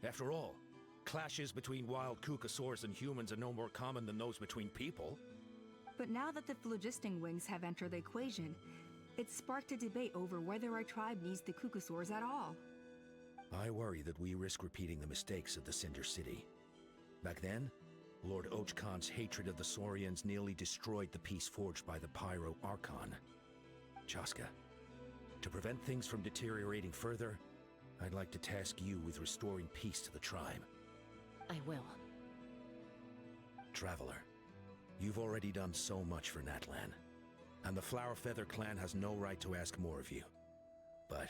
After all, clashes between wild Kukasaurs and humans are no more common than those between people. But now that the phlogiston wings have entered the equation, it's sparked a debate over whether our tribe needs the Kukasaurs at all. I worry that we risk repeating the mistakes of the Cinder City. Back then, Lord Ochkon's hatred of the Saurians nearly destroyed the peace forged by the Pyro Archon. Chaska, to prevent things from deteriorating further, I'd like to task you with restoring peace to the tribe. I will. Traveler, you've already done so much for Natlan, and the Flower Feather clan has no right to ask more of you. But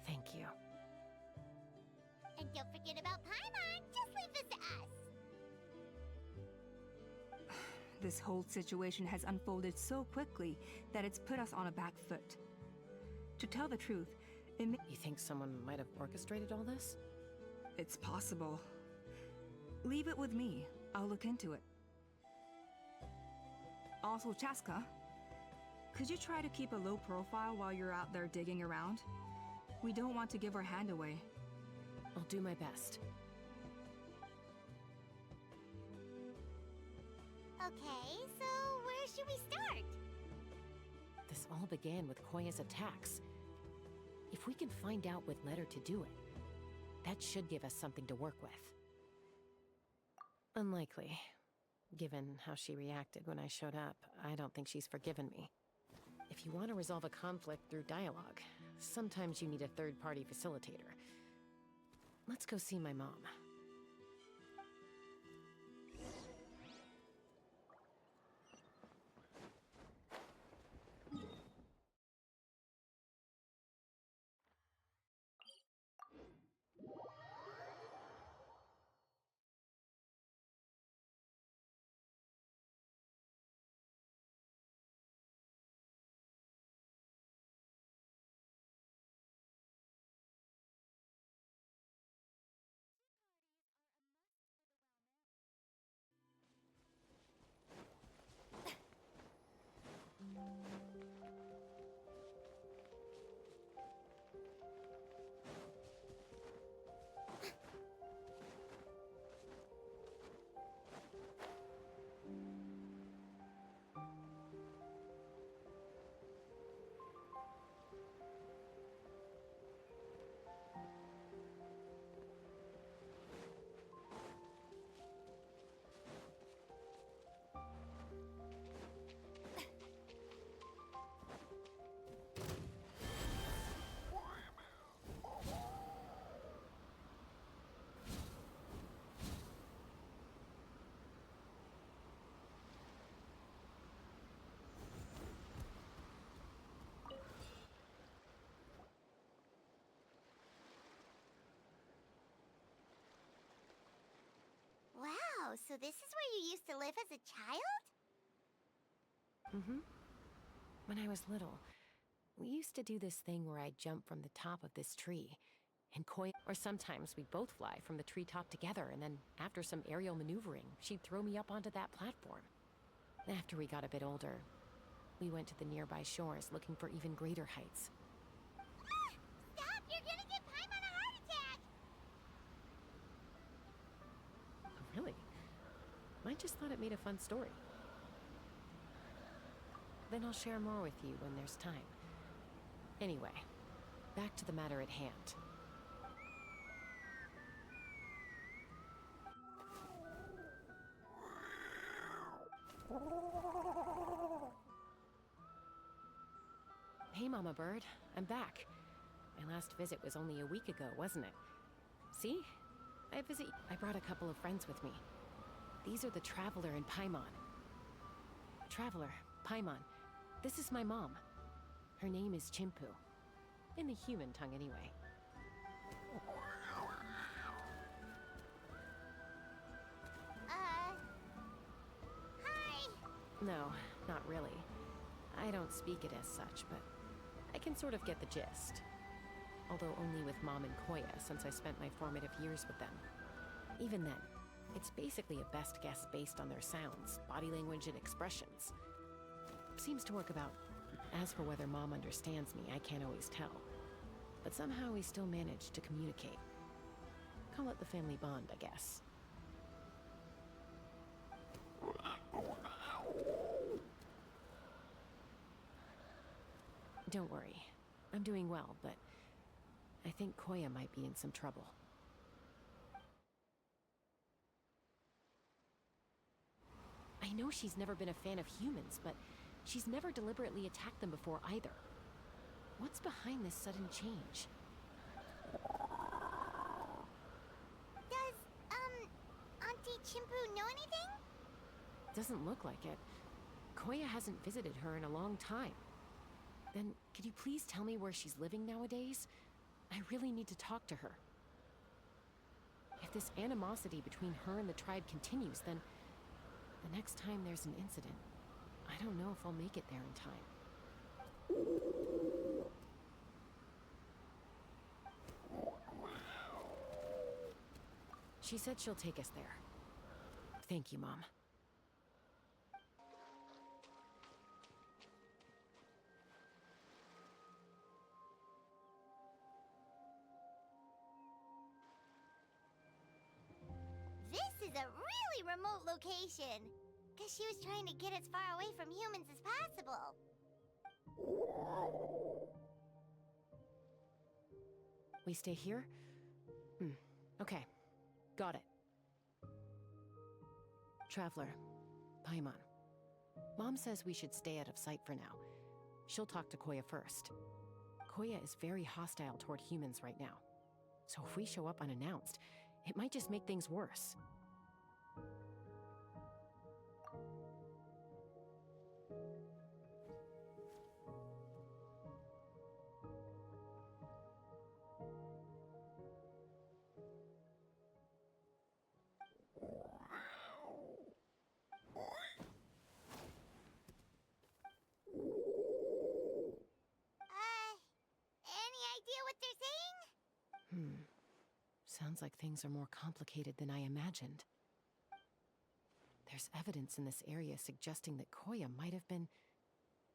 thank you. And don't forget about Paimon. Just leave this to us. This whole situation has unfolded so quickly that it's put us on a back foot. To tell the truth, You think someone might have orchestrated all this? It's possible. Leave it with me. I'll look into it. Also, Chaska, could you try to keep a low profile while you're out there digging around? We don't want to give our hand away. I'll do my best. Okay, so where should we start? This all began with Koya's attacks. If we can find out what led her to do it, that should give us something to work with. Unlikely. Given how she reacted when I showed up, I don't think she's forgiven me. If you want to resolve a conflict through dialogue, sometimes you need a third-party facilitator. Let's go see my mom. Oh, so this is where you used to live as a child? Mm-hmm. When I was little, we used to do this thing where I'd jump from the top of this tree, and or sometimes we'd both fly from the treetop together, and then after some aerial maneuvering, she'd throw me up onto that platform. After we got a bit older, we went to the nearby shores looking for even greater heights. Stop! You're gonna give Paimon a heart attack! Really? I just thought it made a fun story. Then I'll share more with you when there's time. Anyway, back to the matter at hand. Hey, Mama Bird. I'm back. My last visit was only a week ago, wasn't it? See? I brought a couple of friends with me. These are the Traveler and Paimon. Traveler, Paimon. This is my mom. Her name is Chimpu. In the human tongue, anyway. Hi! No, not really. I don't speak it as such, but I can sort of get the gist. Although only with Mom and Koya, since I spent my formative years with them. Even then, it's basically a best guess based on their sounds, body language, and expressions. Seems to work about. As for whether Mom understands me, I can't always tell. But somehow we still manage to communicate. Call it the family bond, I guess. Don't worry. I'm doing well, but I think Koya might be in some trouble. I know she's never been a fan of humans, but she's never deliberately attacked them before either. What's behind this sudden change? Does, Auntie Chimpu know anything? Doesn't look like it. Koya hasn't visited her in a long time. Then, could you please tell me where she's living nowadays? I really need to talk to her. If this animosity between her and the tribe continues, then the next time there's an incident, I don't know if I'll make it there in time. She said she'll take us there. Thank you, Mom. This is a really remote location. Because she was trying to get as far away from humans as possible. We stay here? Okay. Got it. Traveler, Paimon. Mom says we should stay out of sight for now. She'll talk to Koya first. Koya is very hostile toward humans right now. So if we show up unannounced, it might just make things worse. Any idea what they're saying? Sounds like things are more complicated than I imagined. There's evidence in this area suggesting that Koya might have been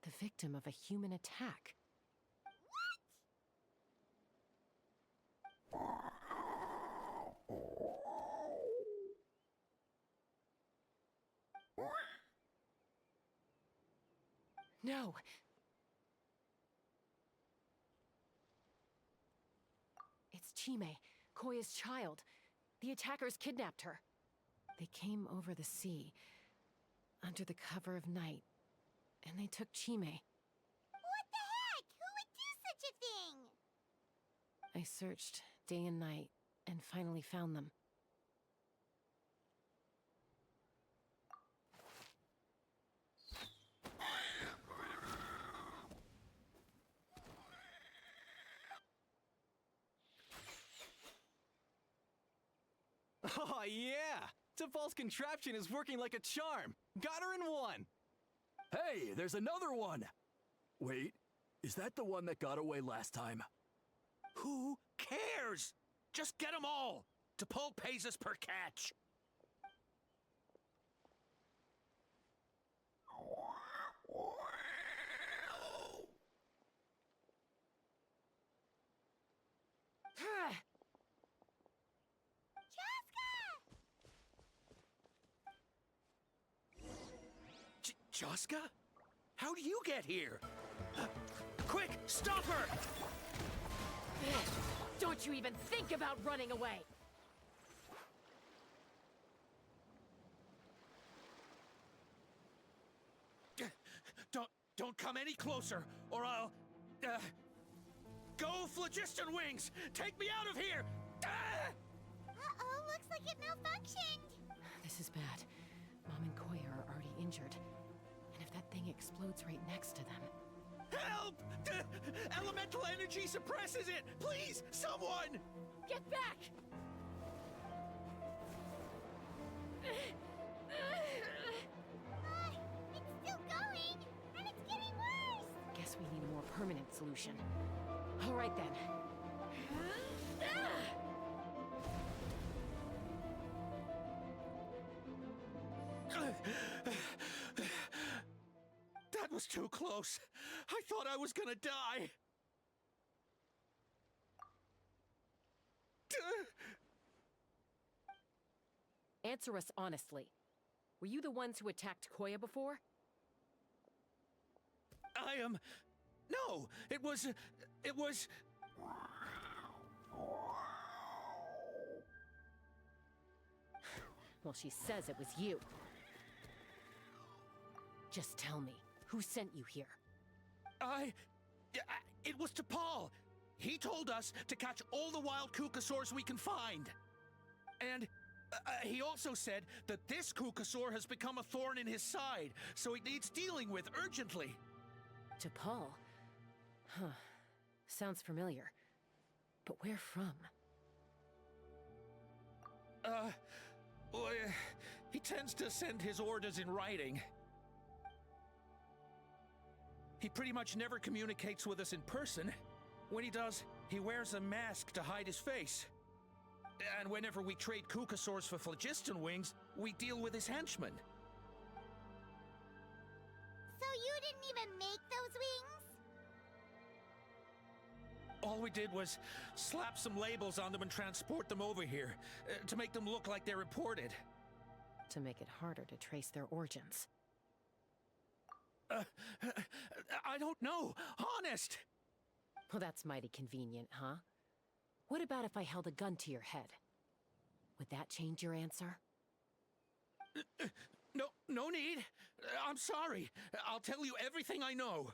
the victim of a human attack. No! It's Chime, Koya's child. The attackers kidnapped her. They came over the sea, under the cover of night, and they took Chime. What the heck? Who would do such a thing? I searched day and night, and finally found them. Oh, yeah! Topal's contraption is working like a charm. Got her in one. Hey, there's another one! Wait, is that the one that got away last time? Who cares? Just get them all. T'Pol pays us per catch. Chaska? How do you get here? Quick, stop her! Don't you even think about running away! Don't come any closer, or I'll... Go, Phlogiston Wings! Take me out of here! Uh-oh, looks like it malfunctioned. This is bad. Mom and Koya are already injured. And if that thing explodes right next to them... Help! Elemental energy suppresses it! Please, someone! Get back! It's still going, and it's getting worse. Guess we need a more permanent solution. All right then. That was too close. I thought I was gonna die. Answer us honestly. Were you the ones who attacked Koya before? No, it was... Well, she says it was you. Just tell me, who sent you here? It was T'Pol. He told us to catch all the wild Kukasaurs we can find. And he also said that this Kukasaur has become a thorn in his side, so it needs dealing with urgently. T'Pol? Huh. Sounds familiar. But where from? Well, he tends to send his orders in writing. He pretty much never communicates with us in person. When he does, he wears a mask to hide his face. And whenever we trade Kukasaurs for Phlogiston Wings, we deal with his henchmen. So you didn't even make those wings? All we did was slap some labels on them and transport them over here, to make them look like they're imported. To make it harder to trace their origins. I don't know, honest! Well, that's mighty convenient, huh? What about if I held a gun to your head? Would that change your answer? No need. I'm sorry. I'll tell you everything I know.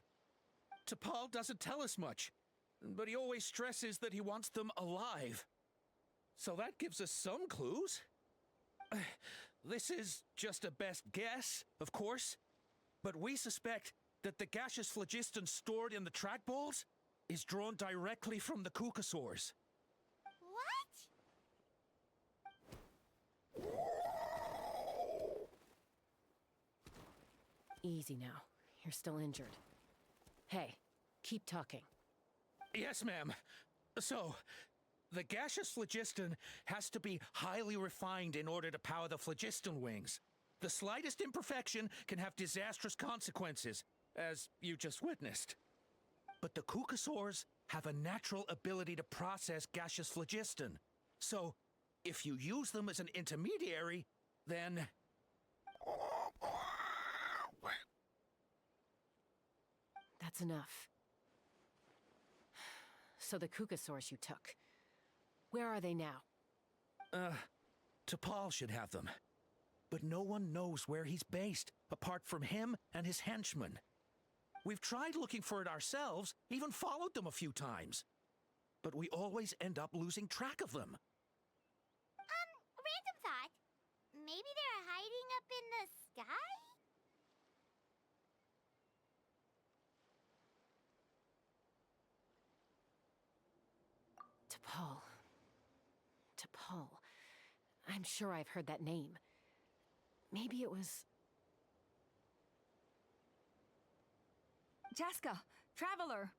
T'Pol doesn't tell us much, but he always stresses that he wants them alive. So that gives us some clues. This is just a best guess, of course, but we suspect that the gaseous phlogiston stored in the trackballs is drawn directly from the Kukasaurs. What? Easy now. You're still injured. Hey, keep talking. Yes, ma'am. So, the gaseous phlogiston has to be highly refined in order to power the phlogiston wings. The slightest imperfection can have disastrous consequences, as you just witnessed. But the Kukasaurs have a natural ability to process gaseous phlogiston. So, if you use them as an intermediary, then... That's enough. So the Kukasaurs you took, where are they now? T'Pol should have them. But no one knows where he's based, apart from him and his henchmen. We've tried looking for it ourselves, even followed them a few times. But we always end up losing track of them. Random thought. Maybe they're hiding up in the sky? T'Pol. I'm sure I've heard that name. Maybe it was... Chaska! Traveler!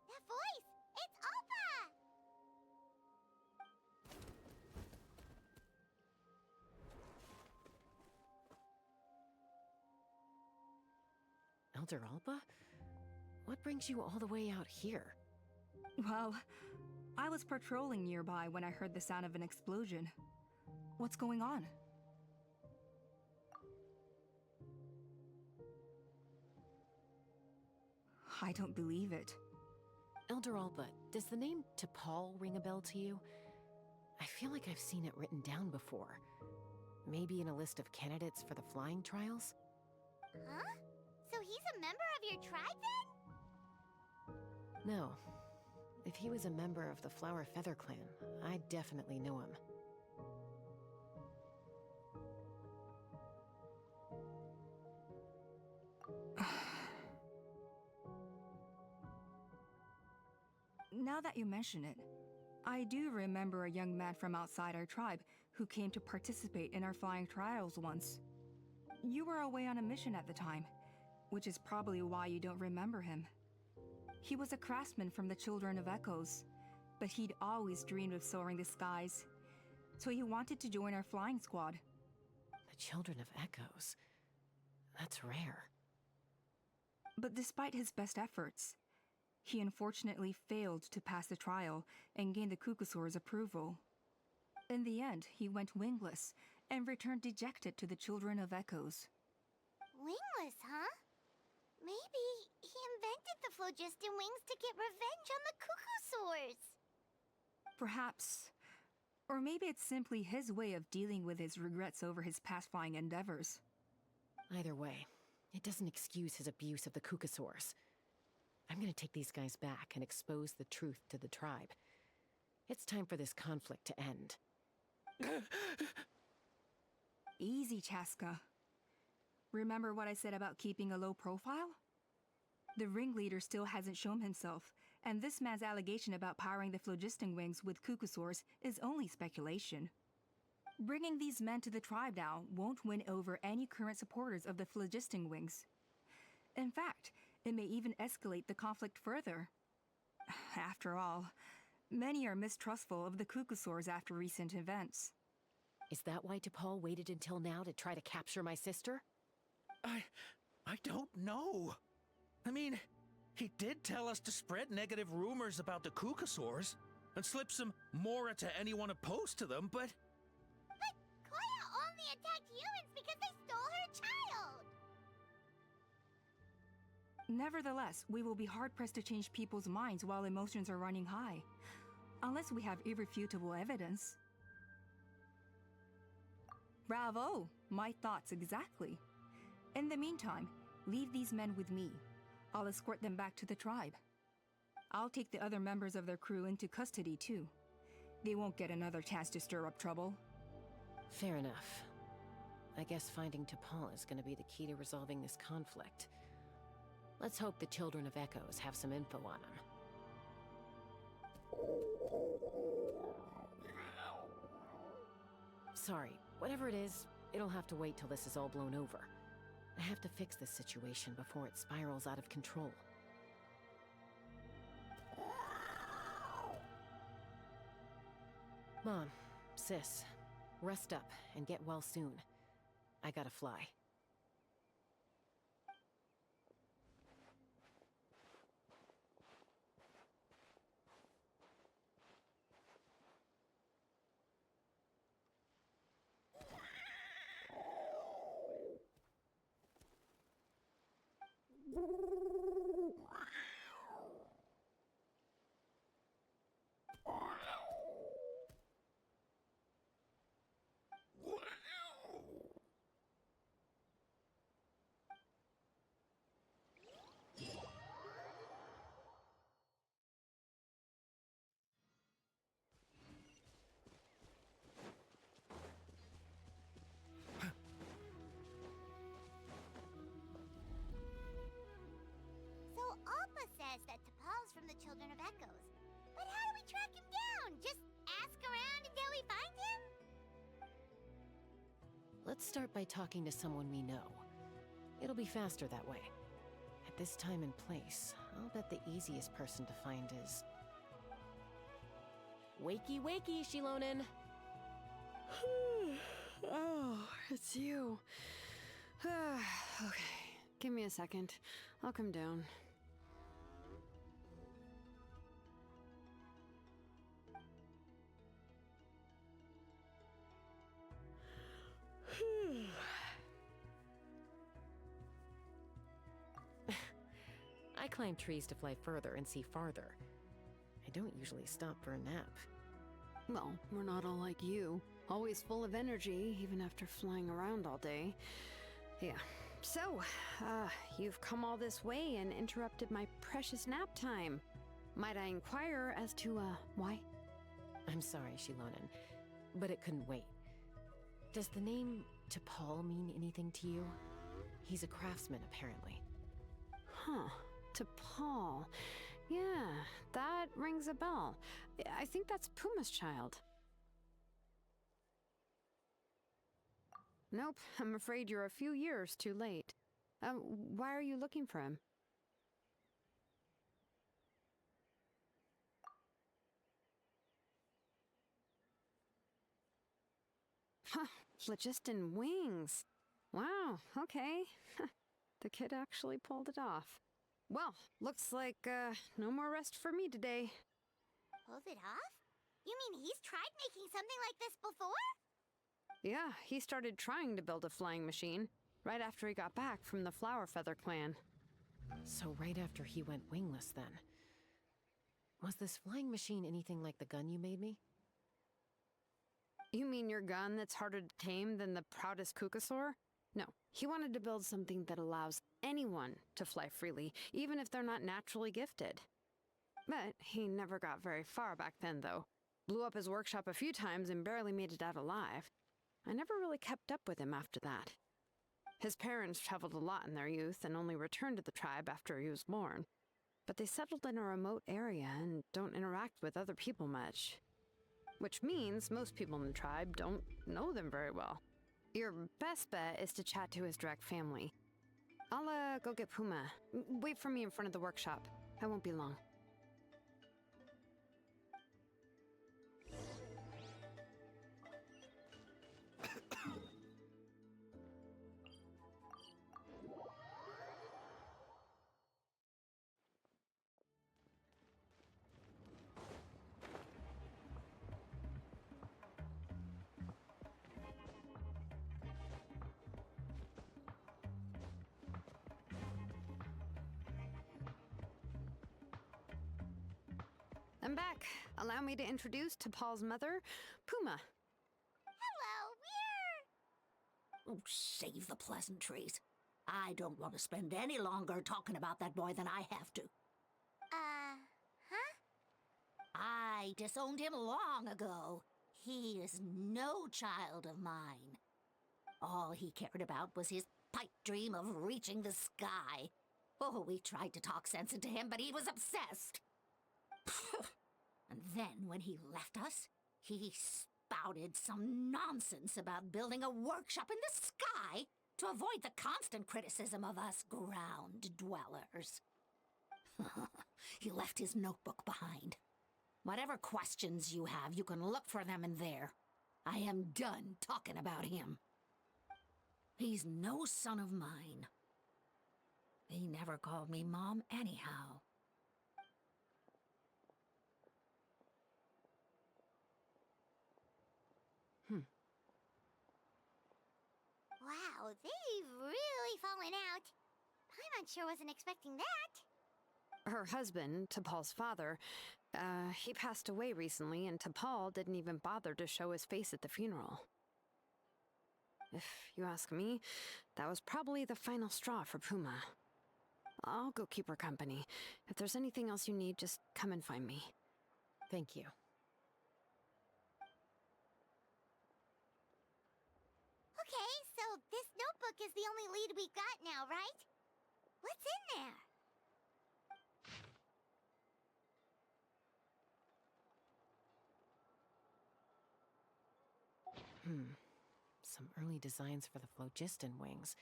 That voice! It's Alpa! Elder Alpa? What brings you all the way out here? Well, I was patrolling nearby when I heard the sound of an explosion. What's going on? I don't believe it. Elder Alpa, does the name T'Pol ring a bell to you? I feel like I've seen it written down before. Maybe in a list of candidates for the flying trials? Huh? So he's a member of your tribe then? No. If he was a member of the Flower Feather Clan, I'd definitely know him. Now that you mention it, I do remember a young man from outside our tribe who came to participate in our flying trials once. You were away on a mission at the time, which is probably why you don't remember him. He was a craftsman from the Children of Echoes, but he'd always dreamed of soaring the skies, so he wanted to join our flying squad. The Children of Echoes? That's rare. But despite his best efforts, he unfortunately failed to pass the trial and gain the Kukusaur's approval. In the end, he went wingless and returned dejected to the Children of Echoes. Wingless, huh? Maybe he invented the phlogiston wings to get revenge on the Kukusaurs. Perhaps. Or maybe it's simply his way of dealing with his regrets over his past flying endeavors. Either way, it doesn't excuse his abuse of the Kukusaurs. I'm gonna take these guys back and expose the truth to the tribe. It's time for this conflict to end. Easy, Chaska. Remember what I said about keeping a low profile? The ringleader still hasn't shown himself, and this man's allegation about powering the phlogiston wings with Kukusaurs is only speculation. Bringing these men to the tribe now won't win over any current supporters of the phlogiston wings. In fact, it may even escalate the conflict further. After all, many are mistrustful of the Kukusaurs after recent events. Is that why T'Pol waited until now to try to capture my sister? I don't know. I mean, he did tell us to spread negative rumors about the Kukusaurs and slip some Mora to anyone opposed to them, but... But Koya only attacked humans because they stole her child! Nevertheless, we will be hard-pressed to change people's minds while emotions are running high. Unless we have irrefutable evidence. Bravo! My thoughts exactly. In the meantime, leave these men with me. I'll escort them back to the tribe. I'll take the other members of their crew into custody too. They won't get another chance to stir up trouble. Fair enough. I guess finding T'Pol is gonna be the key to resolving this conflict. Let's hope the Children of Echoes have some info on him. Sorry, whatever it is, it'll have to wait till this is all blown over. I have to fix this situation before it spirals out of control. Mom, sis, rest up and get well soon. I gotta fly. echoes. But how do we track him down? Just ask around until we find him? Let's start by talking to someone we know. It'll be faster that way. At this time and place, I'll bet the easiest person to find is... Wakey, wakey, Shilonen! Oh, it's you. Okay, give me a second. I'll come down. I climb trees to fly further and see farther. I don't usually stop for a nap. Well, we're not all like you. Always full of energy, even after flying around all day. Yeah. So, you've come all this way and interrupted my precious nap time. Might I inquire as to, why? I'm sorry, Shilonen, but it couldn't wait. Does the name T'Pol mean anything to you? He's a craftsman, apparently. Huh. T'Pol. Yeah, that rings a bell. I think that's Puma's child. Nope, I'm afraid you're a few years too late. Why are you looking for him? Huh, phlogiston wings. Wow, okay. The kid actually pulled it off. Well, looks like, no more rest for me today. Pulled it off? You mean he's tried making something like this before? Yeah, he started trying to build a flying machine right after he got back from the Flower Feather clan. So right after he went wingless, then. Was this flying machine anything like the gun you made me? You mean your gun that's harder to tame than the proudest Kukasaur? No, he wanted to build something that allows anyone to fly freely, even if they're not naturally gifted. But he never got very far back then, though. Blew up his workshop a few times and barely made it out alive. I never really kept up with him after that. His parents traveled a lot in their youth and only returned to the tribe after he was born. But they settled in a remote area and don't interact with other people much. Which means most people in the tribe don't know them very well. Your best bet is to chat to his direct family. I'll, go get Puma. Wait for me in front of the workshop. I won't be long. I'm back. Allow me to introduce T'Pol's mother, Puma. Hello, we're... Oh, save the pleasantries. I don't want to spend any longer talking about that boy than I have to. Huh? I disowned him long ago. He is no child of mine. All he cared about was his pipe dream of reaching the sky. Oh, we tried to talk sense into him, but he was obsessed. And then when he left us, he spouted some nonsense about building a workshop in the sky to avoid the constant criticism of us ground dwellers. He left his notebook behind. Whatever questions you have, you can look for them in there. I am done talking about him. He's no son of mine. He never called me Mom anyhow. Wow, they've really fallen out. Paimon sure wasn't expecting that. Her husband, T'Pol's father, he passed away recently, and T'Pol didn't even bother to show his face at the funeral. If you ask me, that was probably the final straw for Puma. I'll go keep her company. If there's anything else you need, just come and find me. Thank you. Okay, so this notebook is the only lead we've got now, right? What's in there? Some early designs for the phlogiston wings,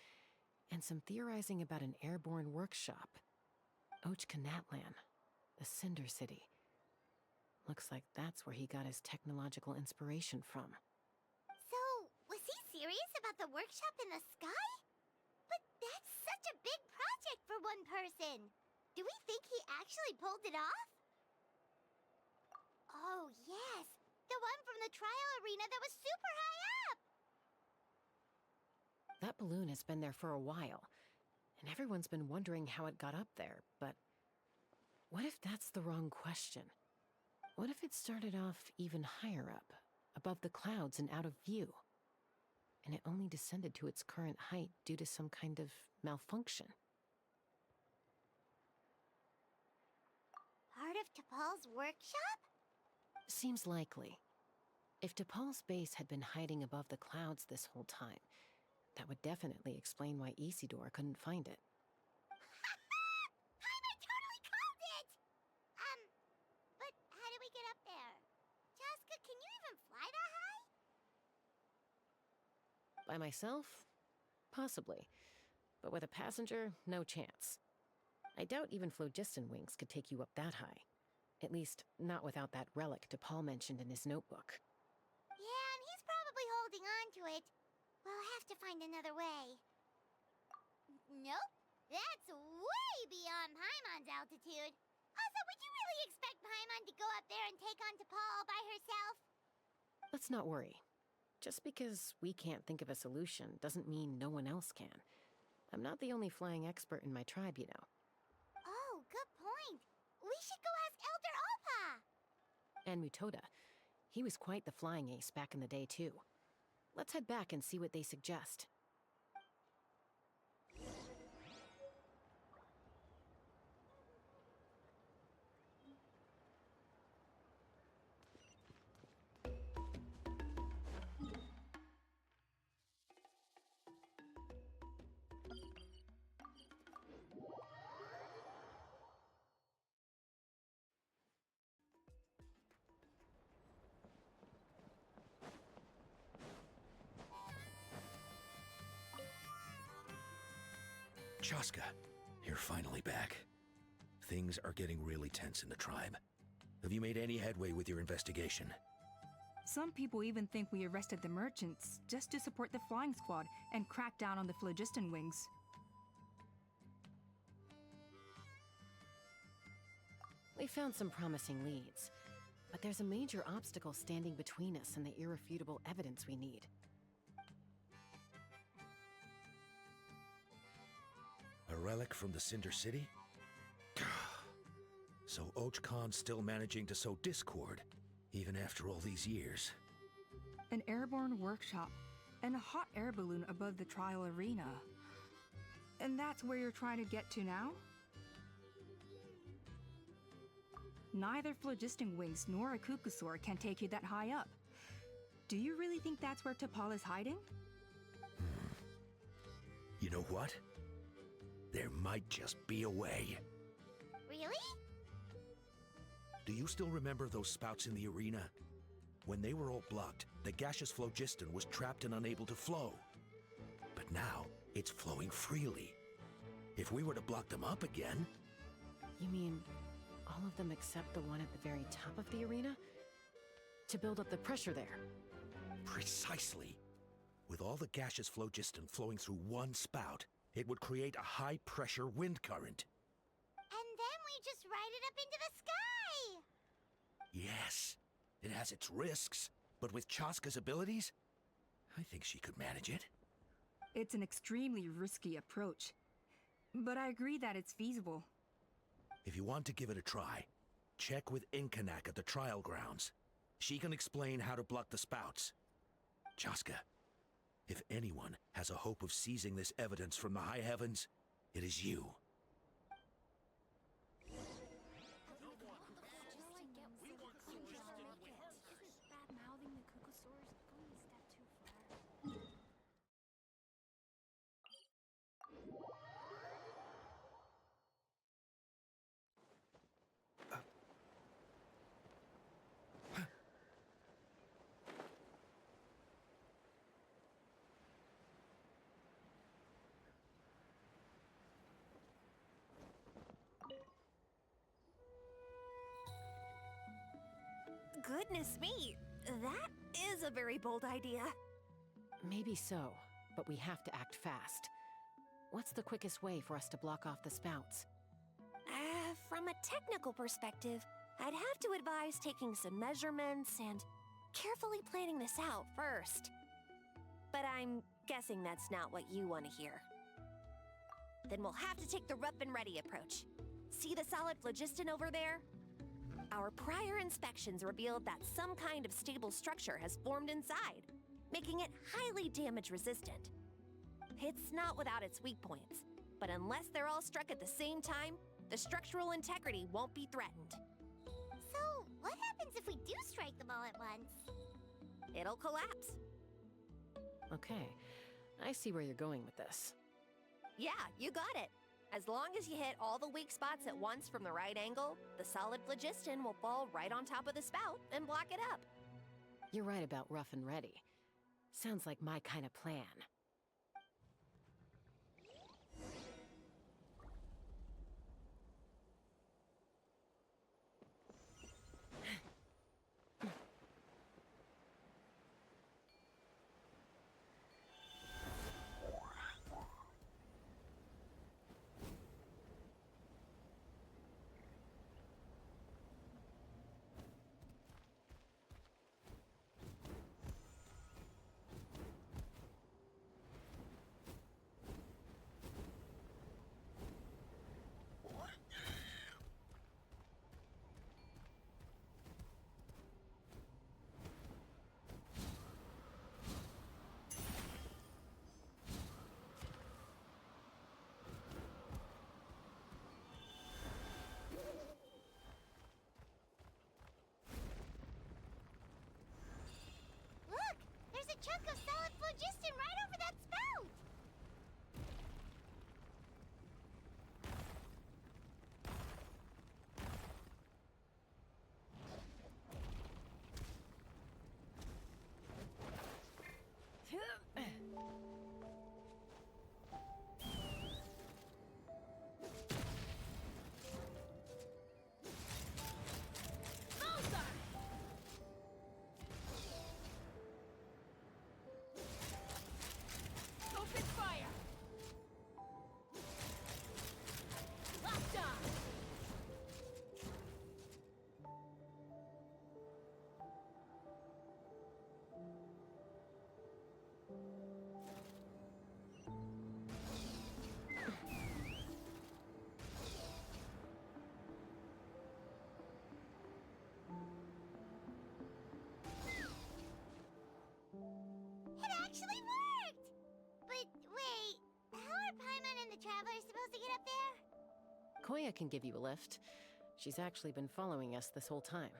and some theorizing about an airborne workshop. Natlan, the Cinder City. Looks like that's where he got his technological inspiration from. So, was he serious about the workshop in the sky? But that's such a big project for one person. Do we think he actually pulled it off? Oh, yes. The one from the trial arena that was super high up. That balloon has been there for a while, and everyone's been wondering how it got up there, but what if that's the wrong question? What if it started off even higher up, above the clouds and out of view, and it only descended to its current height due to some kind of malfunction? Part of T'Pol's workshop? Seems likely. If T'Pol's base had been hiding above the clouds this whole time, that would definitely explain why Isidore couldn't find it. Paimon totally called it! But how do we get up there? Chaska, can you even fly that high? By myself? Possibly. But with a passenger, no chance. I doubt even phlogiston wings could take you up that high. At least, not without that relic T'Pol mentioned in his notebook. Yeah, and he's probably holding on to it. We'll have to find another way. Nope. That's way beyond Paimon's altitude. Also, would you really expect Paimon to go up there and take on T'Pol all by herself? Let's not worry. Just because we can't think of a solution doesn't mean no one else can. I'm not the only flying expert in my tribe, you know. Oh, good point. We should go ask Elder Alpa! And Mutoda. He was quite the flying ace back in the day, too. Let's head back and see what they suggest. Chaska, you're finally back. Things are getting really tense in the tribe. Have you made any headway with your investigation? Some people even think we arrested the merchants just to support the flying squad and crack down on the phlogiston wings. We found some promising leads, but there's a major obstacle standing between us and the irrefutable evidence we need. A relic from the Cinder City? So Khan's still managing to sow discord, even after all these years. An airborne workshop and a hot air balloon above the trial arena. And that's where you're trying to get to now? Neither phlogiston wings nor a Kukusaur can take you that high up. Do you really think that's where T'Pol is hiding? You know what? There might just be a way. Really? Do you still remember those spouts in the arena? When they were all blocked, the gaseous phlogiston was trapped and unable to flow. But now, it's flowing freely. If we were to block them up again... You mean all of them except the one at the very top of the arena? To build up the pressure there? Precisely. With all the gaseous phlogiston flowing through one spout, it would create a high-pressure wind current. And then we just ride it up into the sky! Yes, it has its risks, but with Chaska's abilities, I think she could manage it. It's an extremely risky approach, but I agree that it's feasible. If you want to give it a try, check with Inkanak at the trial grounds. She can explain how to block the spouts. Chaska, if anyone has a hope of seizing this evidence from the high heavens, it is you. Goodness me, that is a very bold idea. Maybe so, but we have to act fast. What's the quickest way for us to block off the spouts? From a technical perspective, I'd have to advise taking some measurements and carefully planning this out first. But I'm guessing that's not what you want to hear. Then we'll have to take the rough and ready approach. See the solid phlogiston over there? Our prior inspections revealed that some kind of stable structure has formed inside, making it highly damage resistant. It's not without its weak points, but unless they're all struck at the same time, the structural integrity won't be threatened. So, what happens if we do strike them all at once? It'll collapse. Okay, I see where you're going with this. Yeah, you got it. As long as you hit all the weak spots at once from the right angle, the solid phlogiston will fall right on top of the spout and block it up. You're right about rough and ready. Sounds like my kind of plan. Look! There's a chunk of solid phlogiston right over that spout! Open fire! Locked on! It actually worked! But wait, how are Paimon and the Travelers supposed to get up there? Koya can give you a lift. She's actually been following us this whole time.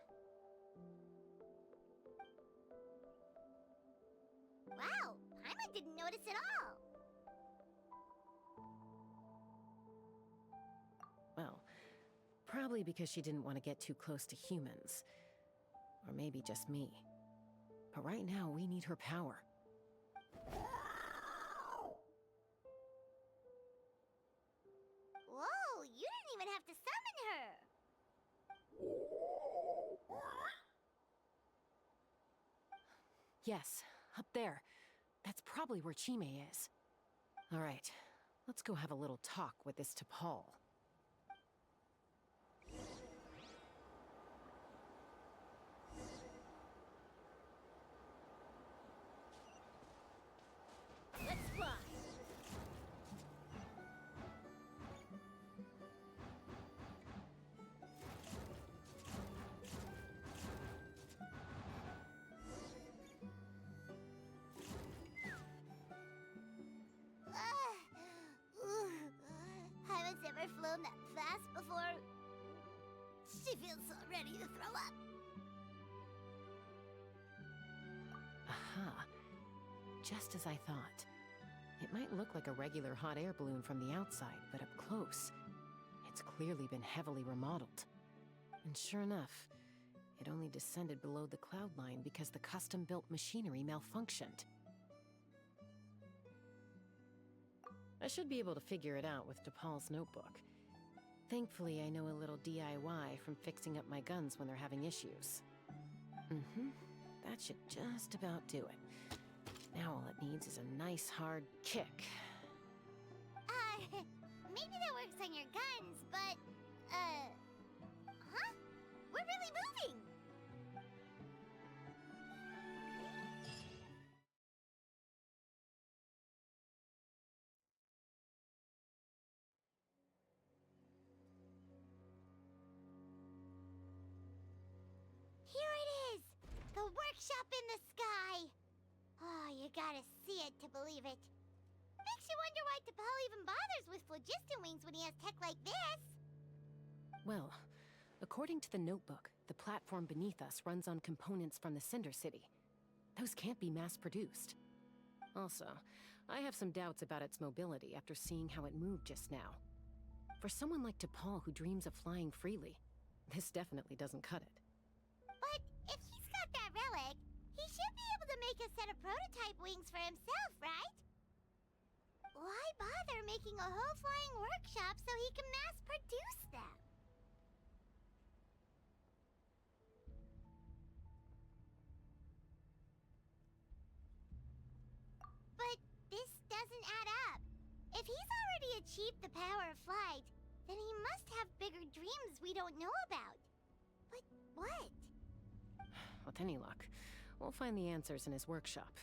Wow, Paimon didn't notice at all. Well, probably because she didn't want to get too close to humans. Or maybe just me. But right now, we need her power. Whoa, you didn't even have to summon her! Yes, up there. That's probably where Chime is. All right, let's go have a little talk with this T'Pol. Let's fly! Paimon's never flown that fast before. She feels so ready to throw up. Aha. Just as I thought. It might look like a regular hot air balloon from the outside, but up close, it's clearly been heavily remodeled. And sure enough, it only descended below the cloud line because the custom-built machinery malfunctioned. I should be able to figure it out with T'Pol's notebook. Thankfully, I know a little DIY from fixing up my guns when they're having issues. Mm-hmm. That should just about do it. Now all it needs is a nice hard kick. Maybe that works on your guns, but, huh? We're really moving! Here it is! The workshop in the sky! Oh, you gotta see it to believe it. Makes you wonder why T'Pol even bothers with phlogiston wings when he has tech like this. Well, according to the notebook, the platform beneath us runs on components from the Cinder City. Those can't be mass-produced. Also, I have some doubts about its mobility after seeing how it moved just now. For someone like T'Pol who dreams of flying freely, this definitely doesn't cut it. But if he's got that relic, he should be able to make a set of prototype wings for himself, right? Why bother making a whole flying workshop so he can mass-produce them? But this doesn't add up. If he's already achieved the power of flight, then he must have bigger dreams we don't know about. But what? With any luck, we'll find the answers in his workshop.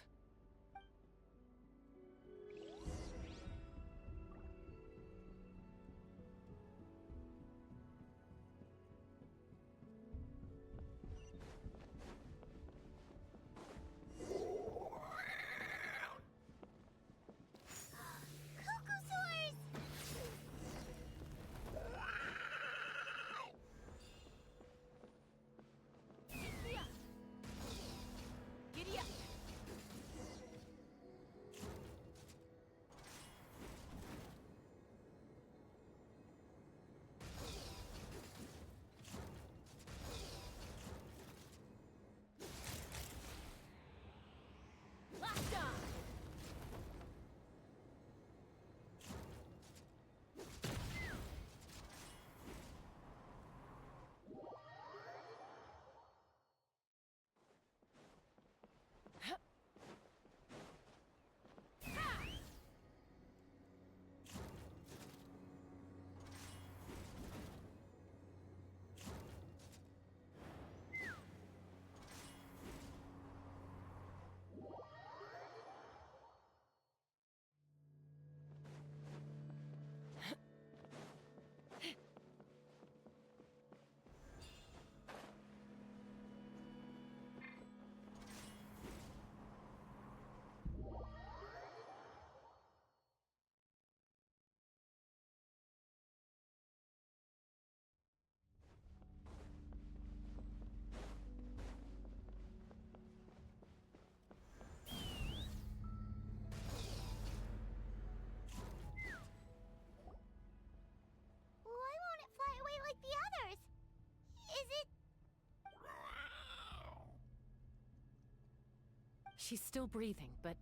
She's still breathing, but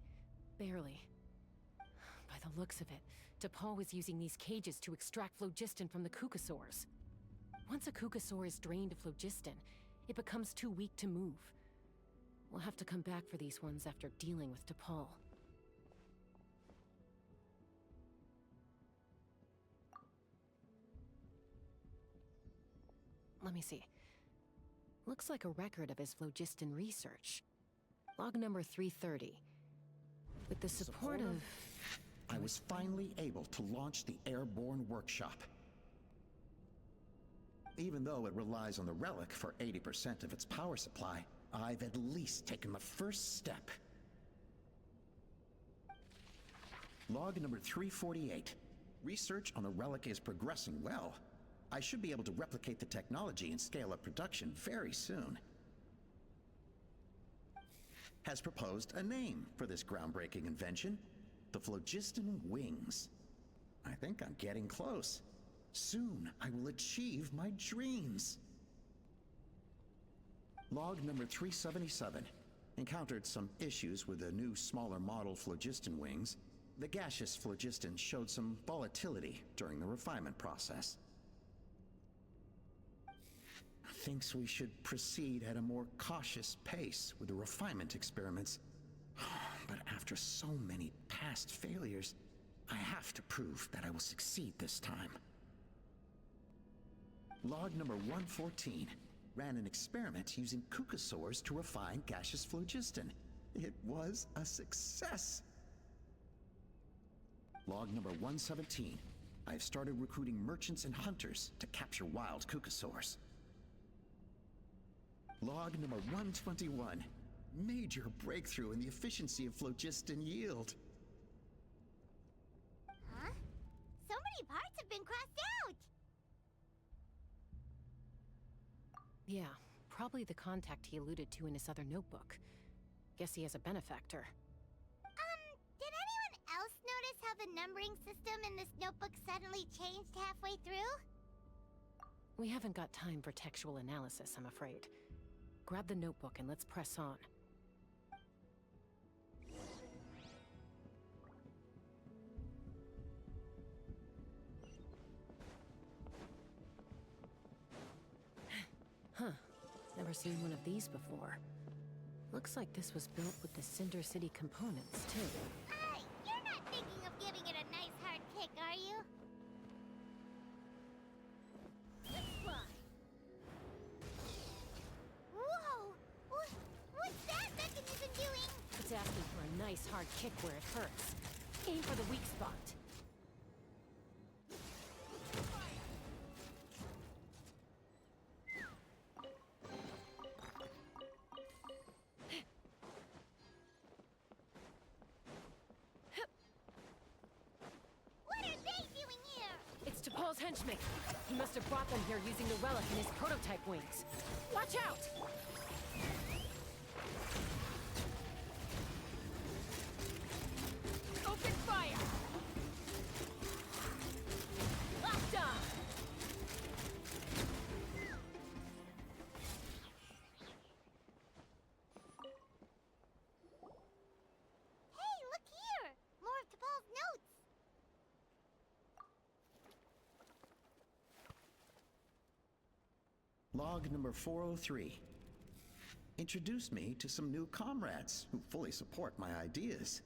barely. By the looks of it, T'Pol was using these cages to extract phlogiston from the Kukasaurs. Once a Kukasaur is drained of phlogiston, it becomes too weak to move. We'll have to come back for these ones after dealing with T'Pol. Let me see. Looks like a record of his phlogiston research. Log number 330. With the support of... I was finally able to launch the airborne workshop. Even though it relies on the relic for 80% of its power supply, I've at least taken the first step. Log number 348. Research on the relic is progressing well. I should be able to replicate the technology and scale up production very soon. Has proposed a name for this groundbreaking invention: the phlogiston wings. I think I'm getting close. Soon I will achieve my dreams. Log number 377. Encountered some issues with the new smaller model phlogiston wings. The gaseous phlogiston showed some volatility during the refinement process. thinks we should proceed at a more cautious pace with the refinement experiments. But after so many past failures, I have to prove that I will succeed this time. Log number 114 ran an experiment using Kukasaurs to refine gaseous phlogiston. It was a success. Log number 117. I've started recruiting merchants and hunters to capture wild Kukasaurs. Log number 121. Major breakthrough in the efficiency of phlogiston yield. Huh? So many parts have been crossed out! Yeah, probably the contact he alluded to in his other notebook. Guess he has a benefactor. Did anyone else notice how the numbering system in this notebook suddenly changed halfway through? We haven't got time for textual analysis, I'm afraid. Grab the notebook and let's press on. Huh. Never seen one of these before. Looks like this was built with the Cinder City components, too. You're not thinking of giving it a nice hard kick, are you? Let's fly. Whoa! What's that mechanism doing? It's asking for a nice hard kick where it hurts. Aim for the weak spot. Paul's henchman. He must have brought them here using the relic in his prototype wings. Watch out! Open fire! Locked on! Hey, look here! More of T'Pol's notes! Log number 403. Introduced me to some new comrades who fully support my ideas.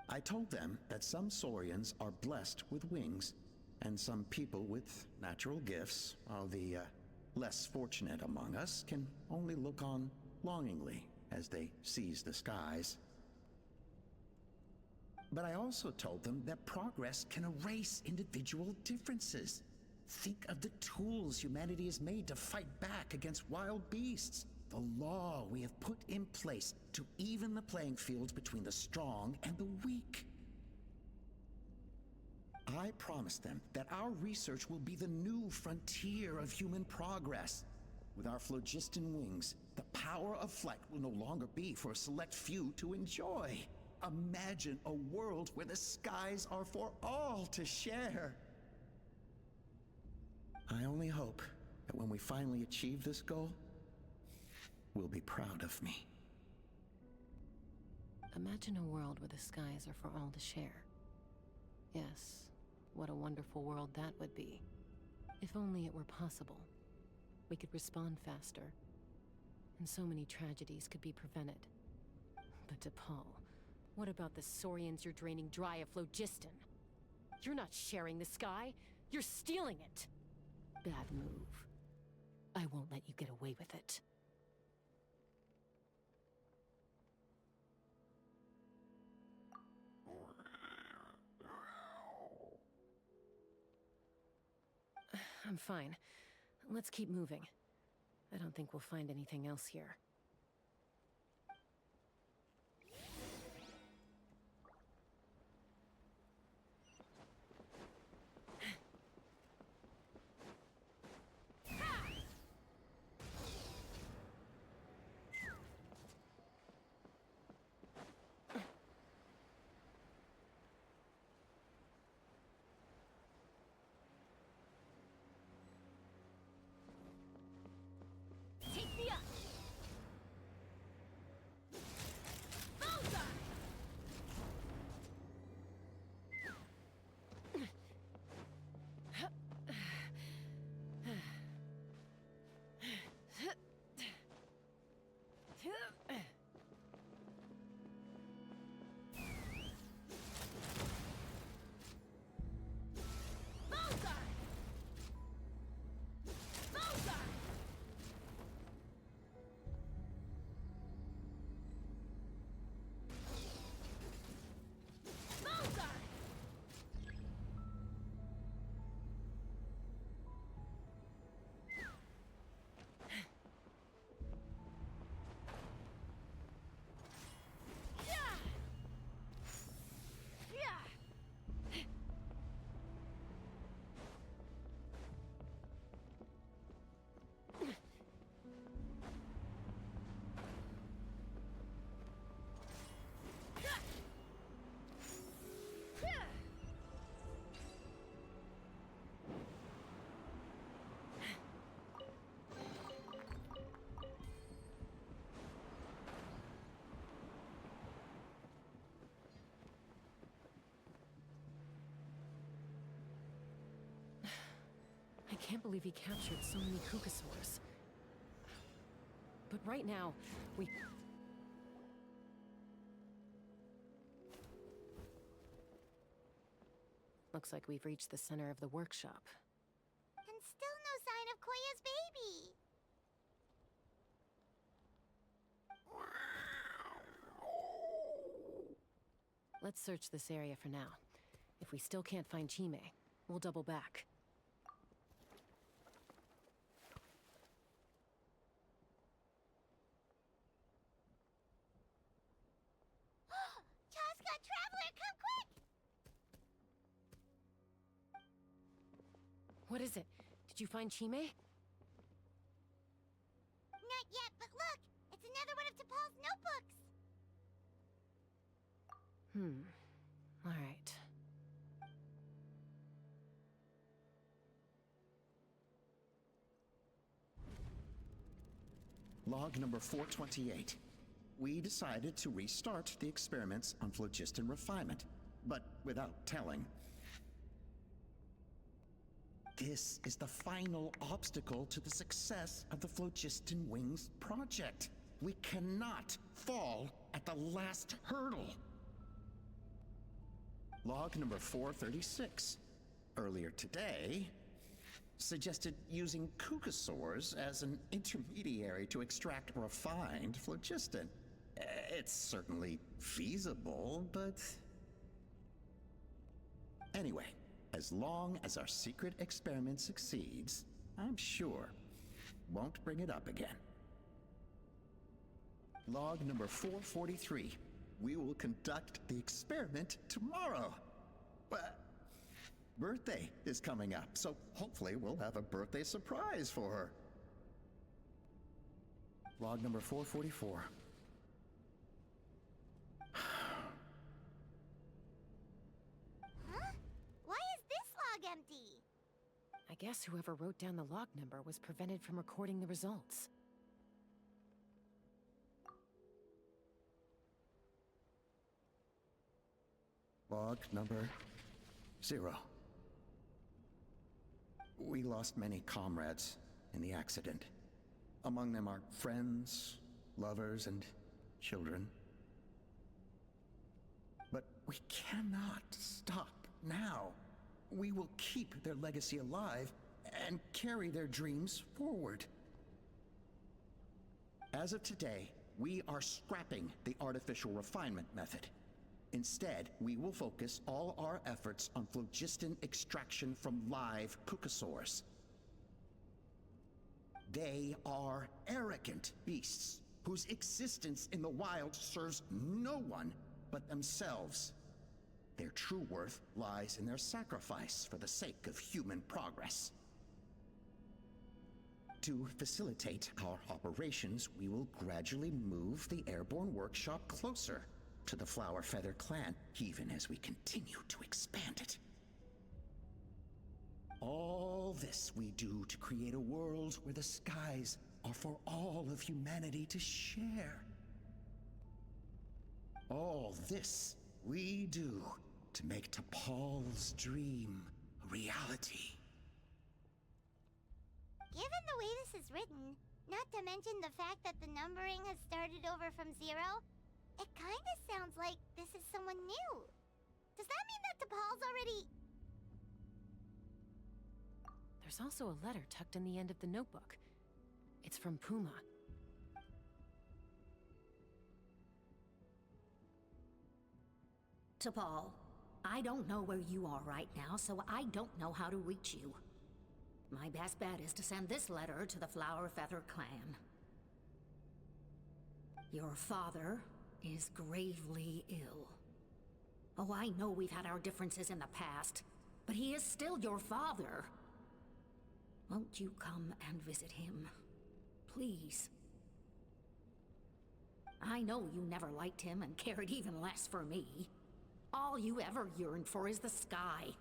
I told them that some Saurians are blessed with wings, and some people with natural gifts, while the less fortunate among us can only look on longingly as they seize the skies. But I also told them that progress can erase individual differences. Think of the tools humanity has made to fight back against wild beasts. The law we have put in place to even the playing field between the strong and the weak. I promised them that our research will be the new frontier of human progress. With our phlogiston wings, the power of flight will no longer be for a select few to enjoy. Imagine a world where the skies are for all to share. I only hope that when we finally achieve this goal, we'll be proud of me. Imagine a world where the skies are for all to share. Yes, what a wonderful world that would be. If only it were possible. We could respond faster, and so many tragedies could be prevented. But T'Pol, what about the Saurians you're draining dry of phlogiston? You're not sharing the sky, you're stealing it! Bad move. I won't let you get away with it. I'm fine. Let's keep moving. I don't think we'll find anything else here. Take me up! can't believe he captured so many Kukasaurs. But right now, we... Looks like we've reached the center of the workshop. And still no sign of Koya's baby. Let's search this area for now. If we still can't find Chime, we'll double back. Chaska, Traveler, come quick! What is it? Did you find Chime? Not yet, but look! It's another one of T'Pol's notebooks! All right. Log number 428. We decided to restart the experiments on phlogiston refinement, but without telling. This is the final obstacle to the success of the Phlogiston Wings project. We cannot fall at the last hurdle. Log number 436. Earlier today, suggested using Kukasaurs as an intermediary to extract refined phlogiston. It's certainly feasible, but... Anyway, as long as our secret experiment succeeds, I'm sure won't bring it up again. Log number 443. We will conduct the experiment tomorrow. But birthday is coming up, so hopefully we'll have a birthday surprise for her. Log number 444. Huh? Why is this log empty? I guess whoever wrote down the log number was prevented from recording the results. Log number 0. We lost many comrades in the accident. Among them are friends, lovers, and children. But we cannot stop now. We will keep their legacy alive and carry their dreams forward. As of today, we are scrapping the artificial refinement method. Instead, we will focus all our efforts on phlogiston extraction from live Kukasaurs. They are arrogant beasts whose existence in the wild serves no one but themselves. Their true worth lies in their sacrifice for the sake of human progress. To facilitate our operations, we will gradually move the airborne workshop closer to the Flower Feather clan, even as we continue to expand it. All this we do to create a world where the skies are for all of humanity to share. All this we do to make T'Pol's dream a reality. Given the way this is written, not to mention the fact that the numbering has started over from 0, it kinda sounds like this is someone new. Does that mean that T'Pol's already... There's also a letter tucked in the end of the notebook. It's from Puma. T'Pol, I don't know where you are right now, so I don't know how to reach you. My best bet is to send this letter to the Flower Feather clan. Your father is gravely ill. Oh, I know we've had our differences in the past, but he is still your father. Won't you come and visit him? Please. I know you never liked him and cared even less for me. All you ever yearned for is the sky.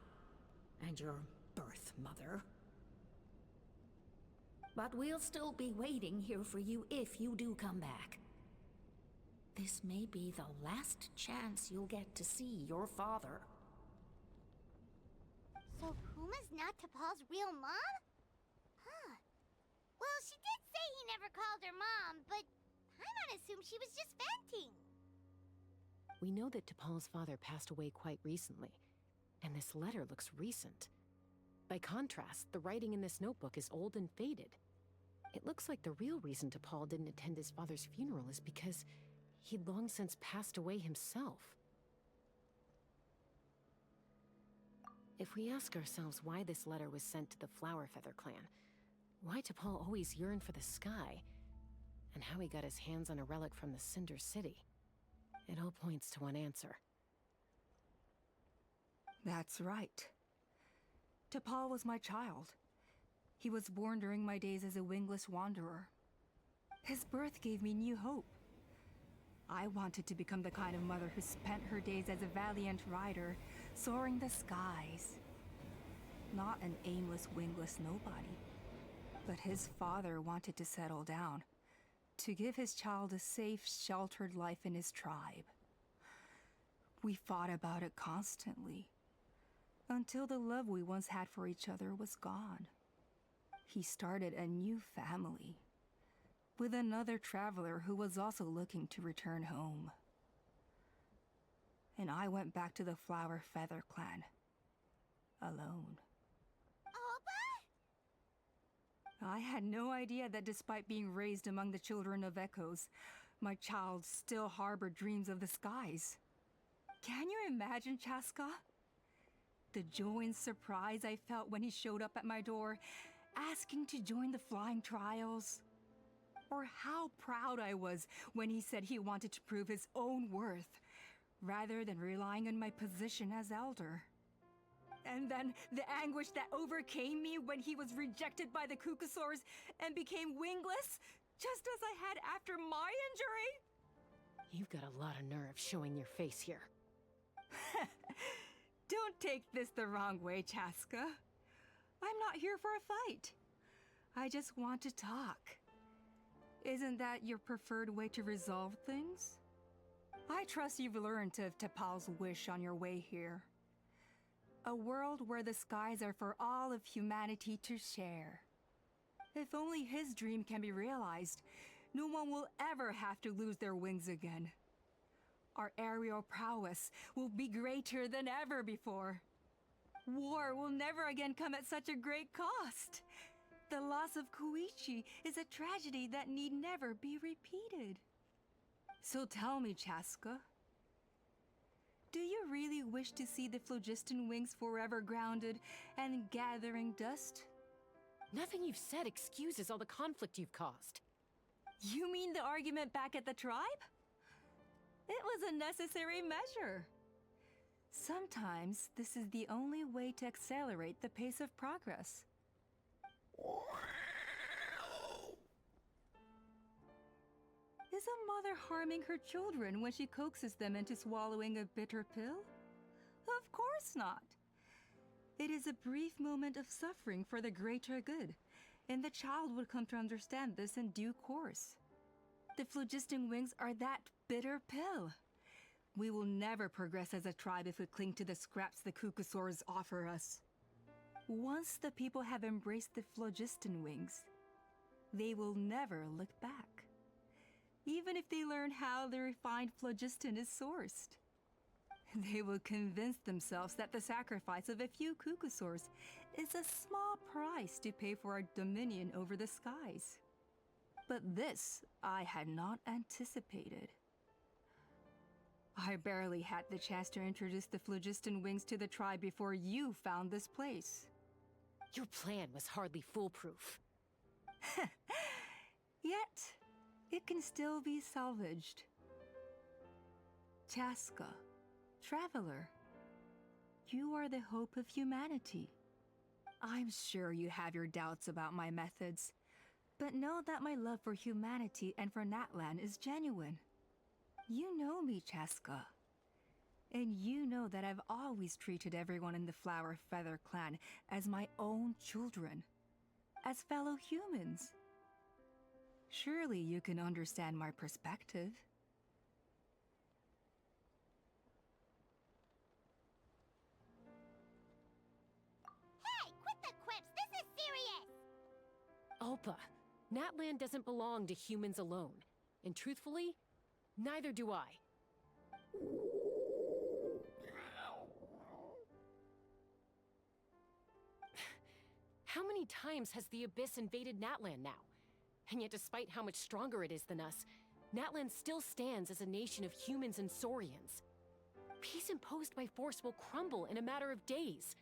And your birth mother. But we'll still be waiting here for you if you do come back. This may be the last chance you'll get to see your father. So Puma's not T'Pol's real mom? called her mom, but Paimon assumed she was just venting. We know that T'Pol's father passed away quite recently, and this letter looks recent. By contrast, the writing in this notebook is old and faded. It looks like the real reason T'Pol didn't attend his father's funeral is because he'd long since passed away himself. If we ask ourselves why this letter was sent to the Flower Feather clan, why T'Pol always yearned for the sky, and how he got his hands on a relic from the Cinder City, it all points to one answer. That's right. T'Pol was my child. He was born during my days as a wingless wanderer. His birth gave me new hope. I wanted to become the kind of mother who spent her days as a valiant rider, soaring the skies. Not an aimless, wingless nobody. But his father wanted to settle down, to give his child a safe, sheltered life in his tribe. We fought about it constantly, until the love we once had for each other was gone. He started a new family, with another traveler who was also looking to return home. And I went back to the Flower Feather clan, alone. I had no idea that despite being raised among the children of echoes, my child still harbored dreams of the skies. Can you imagine, Chaska? The joy and surprise I felt when he showed up at my door, asking to join the flying trials. Or how proud I was when he said he wanted to prove his own worth, rather than relying on my position as elder. And then the anguish that overcame me when he was rejected by the Cucusaurs and became wingless, just as I had after my injury. You've got a lot of nerve showing your face here. Don't take this the wrong way, Chaska. I'm not here for a fight. I just want to talk. Isn't that your preferred way to resolve things? I trust you've learned of T'Pol's wish on your way here. A world where the skies are for all of humanity to share. If only his dream can be realized, no one will ever have to lose their wings again. Our aerial prowess will be greater than ever before. War will never again come at such a great cost. The loss of Koichi is a tragedy that need never be repeated. So tell me, Chaska, do you really wish to see the phlogiston wings forever grounded and gathering dust? Nothing you've said excuses all the conflict you've caused. You mean the argument back at the tribe? It was a necessary measure. Sometimes this is the only way to accelerate the pace of progress. Is a mother harming her children when she coaxes them into swallowing a bitter pill? Of course not. It is a brief moment of suffering for the greater good, and the child would come to understand this in due course. The phlogiston wings are that bitter pill. We will never progress as a tribe if we cling to the scraps the Cucusaurs offer us. Once the people have embraced the phlogiston wings, they will never look back. Even if they learn how the refined phlogiston is sourced. They will convince themselves that the sacrifice of a few Cucusaurs is a small price to pay for our dominion over the skies. But this I had not anticipated. I barely had the chance to introduce the phlogiston wings to the tribe before you found this place. Your plan was hardly foolproof. Yet, it can still be salvaged. Chaska, traveler, you are the hope of humanity. I'm sure you have your doubts about my methods, but know that my love for humanity and for Natlan is genuine. You know me, Chaska. And you know that I've always treated everyone in the Flower Feather clan as my own children, as fellow humans. Surely you can understand my perspective. Hey, quit the quips! This is serious! Ulpa, Natlan doesn't belong to humans alone. And truthfully, neither do I. How many times has the Abyss invaded Natlan now? And yet despite how much stronger it is than us, Natlan still stands as a nation of humans and Saurians. Peace imposed by force will crumble in a matter of days,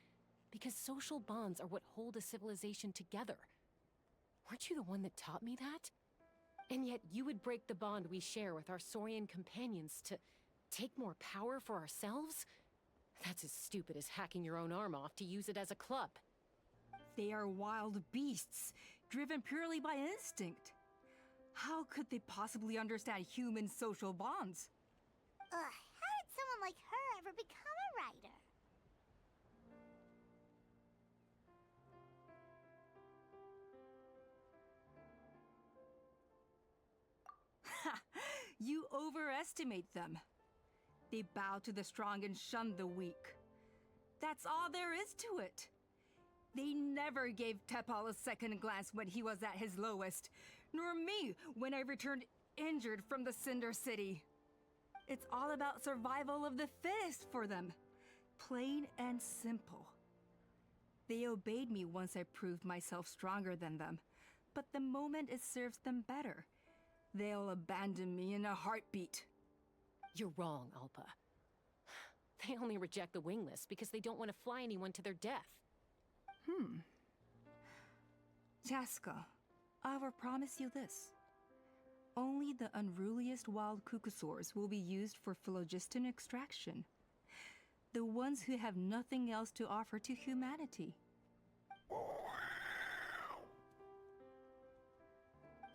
because social bonds are what hold a civilization together. Weren't you the one that taught me that? And yet you would break the bond we share with our Saurian companions to take more power for ourselves? That's as stupid as hacking your own arm off to use it as a club. They are wild beasts, driven purely by instinct. How could they possibly understand human social bonds? Ugh, how did someone like her ever become a writer? Ha! You overestimate them. They bow to the strong and shun the weak. That's all there is to it. They never gave Tepal a second glance when he was at his lowest, nor me when I returned injured from the Cinder City. It's all about survival of the fittest for them. Plain and simple. They obeyed me once I proved myself stronger than them, but the moment it serves them better, they'll abandon me in a heartbeat. You're wrong, Alpa. They only reject the wingless because they don't want to fly anyone to their death. Chaska, I will promise you this. Only the unruliest wild Kukusaurs will be used for phlogiston extraction. The ones who have nothing else to offer to humanity. Well,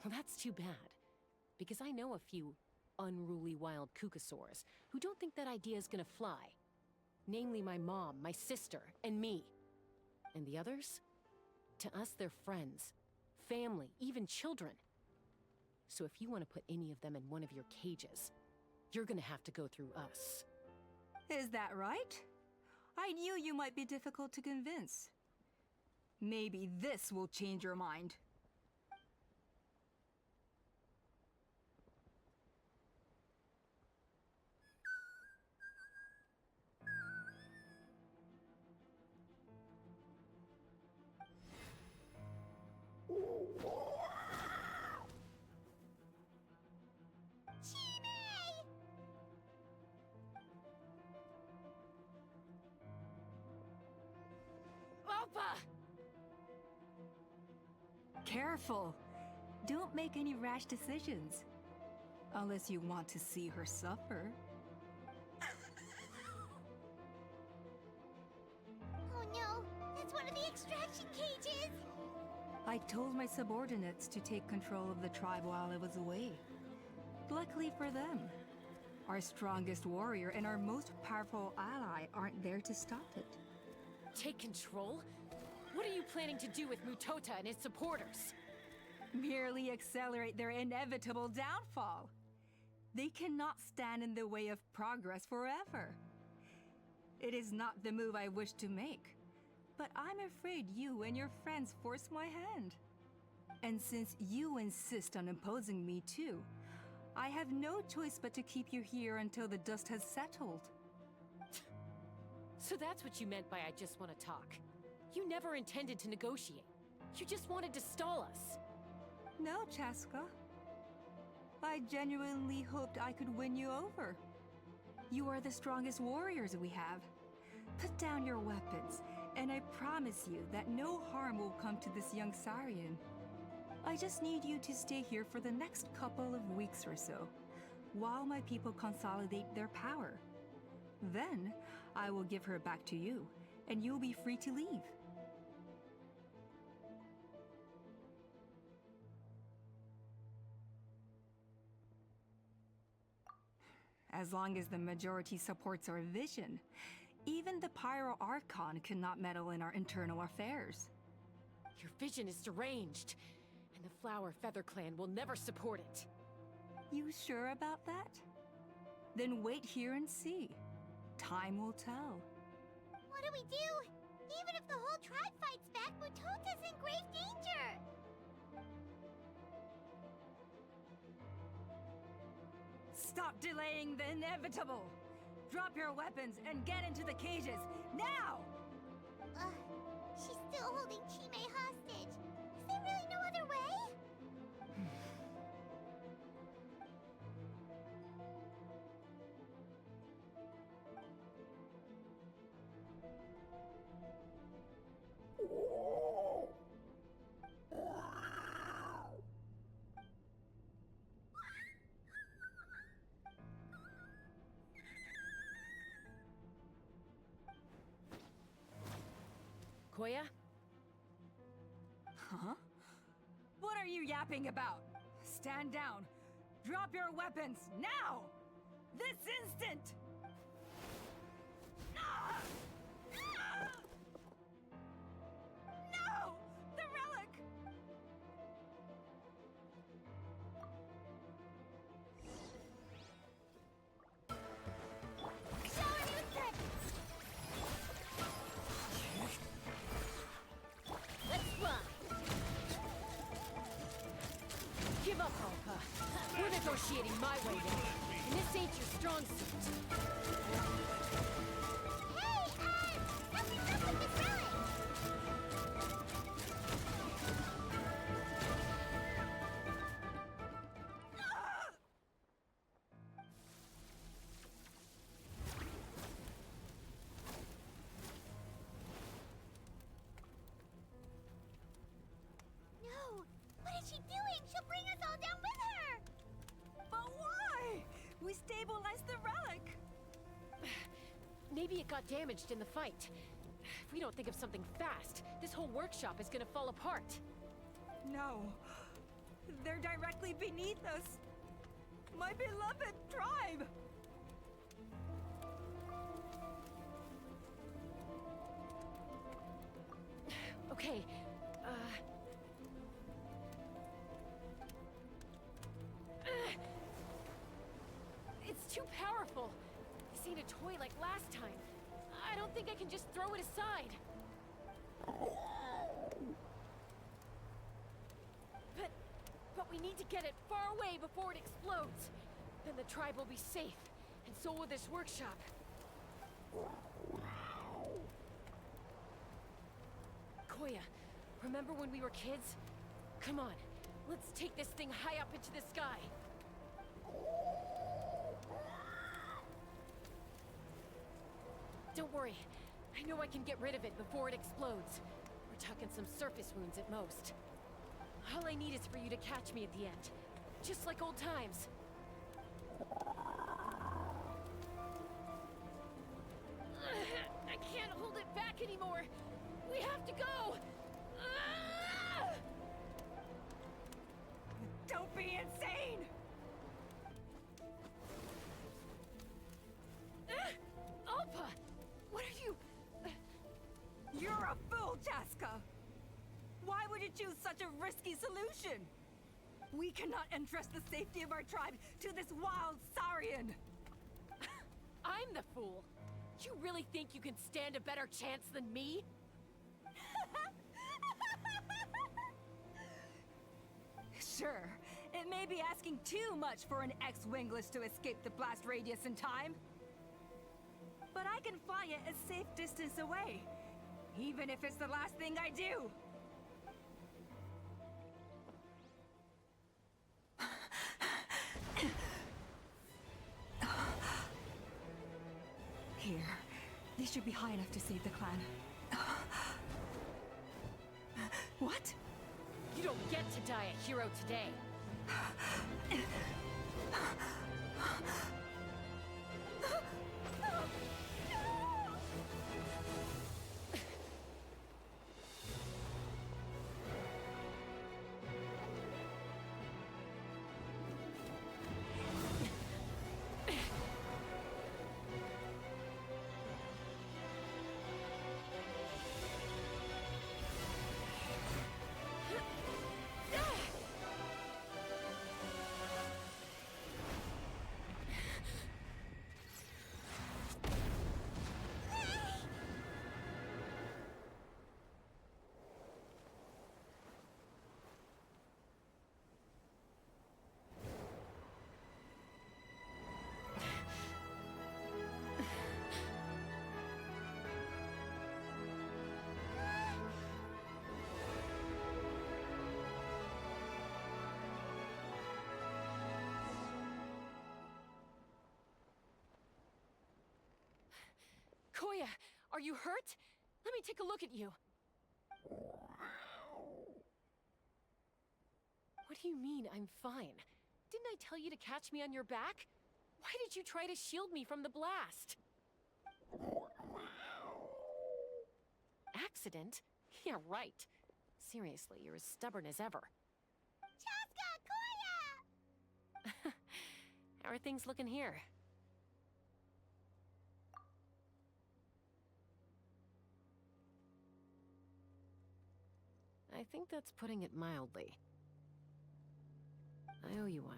that's too bad. Because I know a few unruly wild Kukusaurs who don't think that idea is gonna fly. Namely my mom, my sister, and me. And the others? To us, they're friends, family, even children. So if you want to put any of them in one of your cages, you're gonna have to go through us. Is that right? I knew you might be difficult to convince. Maybe this will change your mind. Careful! Don't make any rash decisions. Unless you want to see her suffer. Oh no, that's one of the extraction cages! I told my subordinates to take control of the tribe while I was away. Luckily for them, our strongest warrior and our most powerful ally aren't there to stop it. Take control? What are you planning to do with Mutota and his supporters? Merely accelerate their inevitable downfall. They cannot stand in the way of progress forever. It is not the move I wish to make, but I'm afraid you and your friends force my hand. And since you insist on imposing me too, I have no choice but to keep you here until the dust has settled. So that's what you meant by I just want to talk. You never intended to negotiate. You just wanted to stall us. No, Chaska. I genuinely hoped I could win you over. You are the strongest warriors we have. Put down your weapons, and I promise you that no harm will come to this young Saurian. I just need you to stay here for the next couple of weeks or so, while my people consolidate their power. Then, I will give her back to you, and you'll be free to leave. As long as the majority supports our vision, even the Pyro Archon cannot meddle in our internal affairs. Your vision is deranged, and the Flower Feather Clan will never support it. You sure about that? Then wait here and see. Time will tell. What do we do? Even if the whole tribe fights back, Mutota's in grave danger! Stop delaying the inevitable! Drop your weapons and get into the cages, now! She's still holding Chime hostage. Is there really no other way? Koya? Huh? What are you yapping about? Stand down. Drop your weapons, now! This instant! Ah! Ah! No! The relic! Let's fly! Give up, Alpha. We're negotiating my way now, and this ain't your strong suit. Hey, something's up with this relic! No! What is she doing? She'll bring us all down with her! But why? We stabilized the relic! Maybe it got damaged in the fight. If we don't think of something fast, this whole workshop is gonna fall apart. No. They're directly beneath us. My beloved tribe! Okay, it's too powerful. This ain't a toy like last time. I don't think I can just throw it aside. But we need to get it far away before it explodes. Then the tribe will be safe, and so will this workshop. Koya, remember when we were kids? Come on, let's take this thing high up into the sky. Don't worry, I know I can get rid of it before it explodes. We're talking some surface wounds at most. All I need is for you to catch me at the end, just like old times. I can't hold it back anymore. We have to go. Don't be insane! Alpa! What are you... You're a fool, Jaska! Why would you choose such a risky solution? We cannot entrust the safety of our tribe to this wild Saurian! I'm the fool. You really think you can stand a better chance than me? Sure, it may be asking too much for an ex-wingless to escape the blast radius in time. But I can fly it a safe distance away, even if it's the last thing I do. Here, these should be high enough to save the clan. What? You don't get to die a hero today. Koya, are you hurt? Let me take a look at you. What do you mean, I'm fine? Didn't I tell you to catch me on your back? Why did you try to shield me from the blast? Accident? Yeah, right. Seriously, you're as stubborn as ever. Chaska, Koya! How are things looking here? I think that's putting it mildly. I owe you one.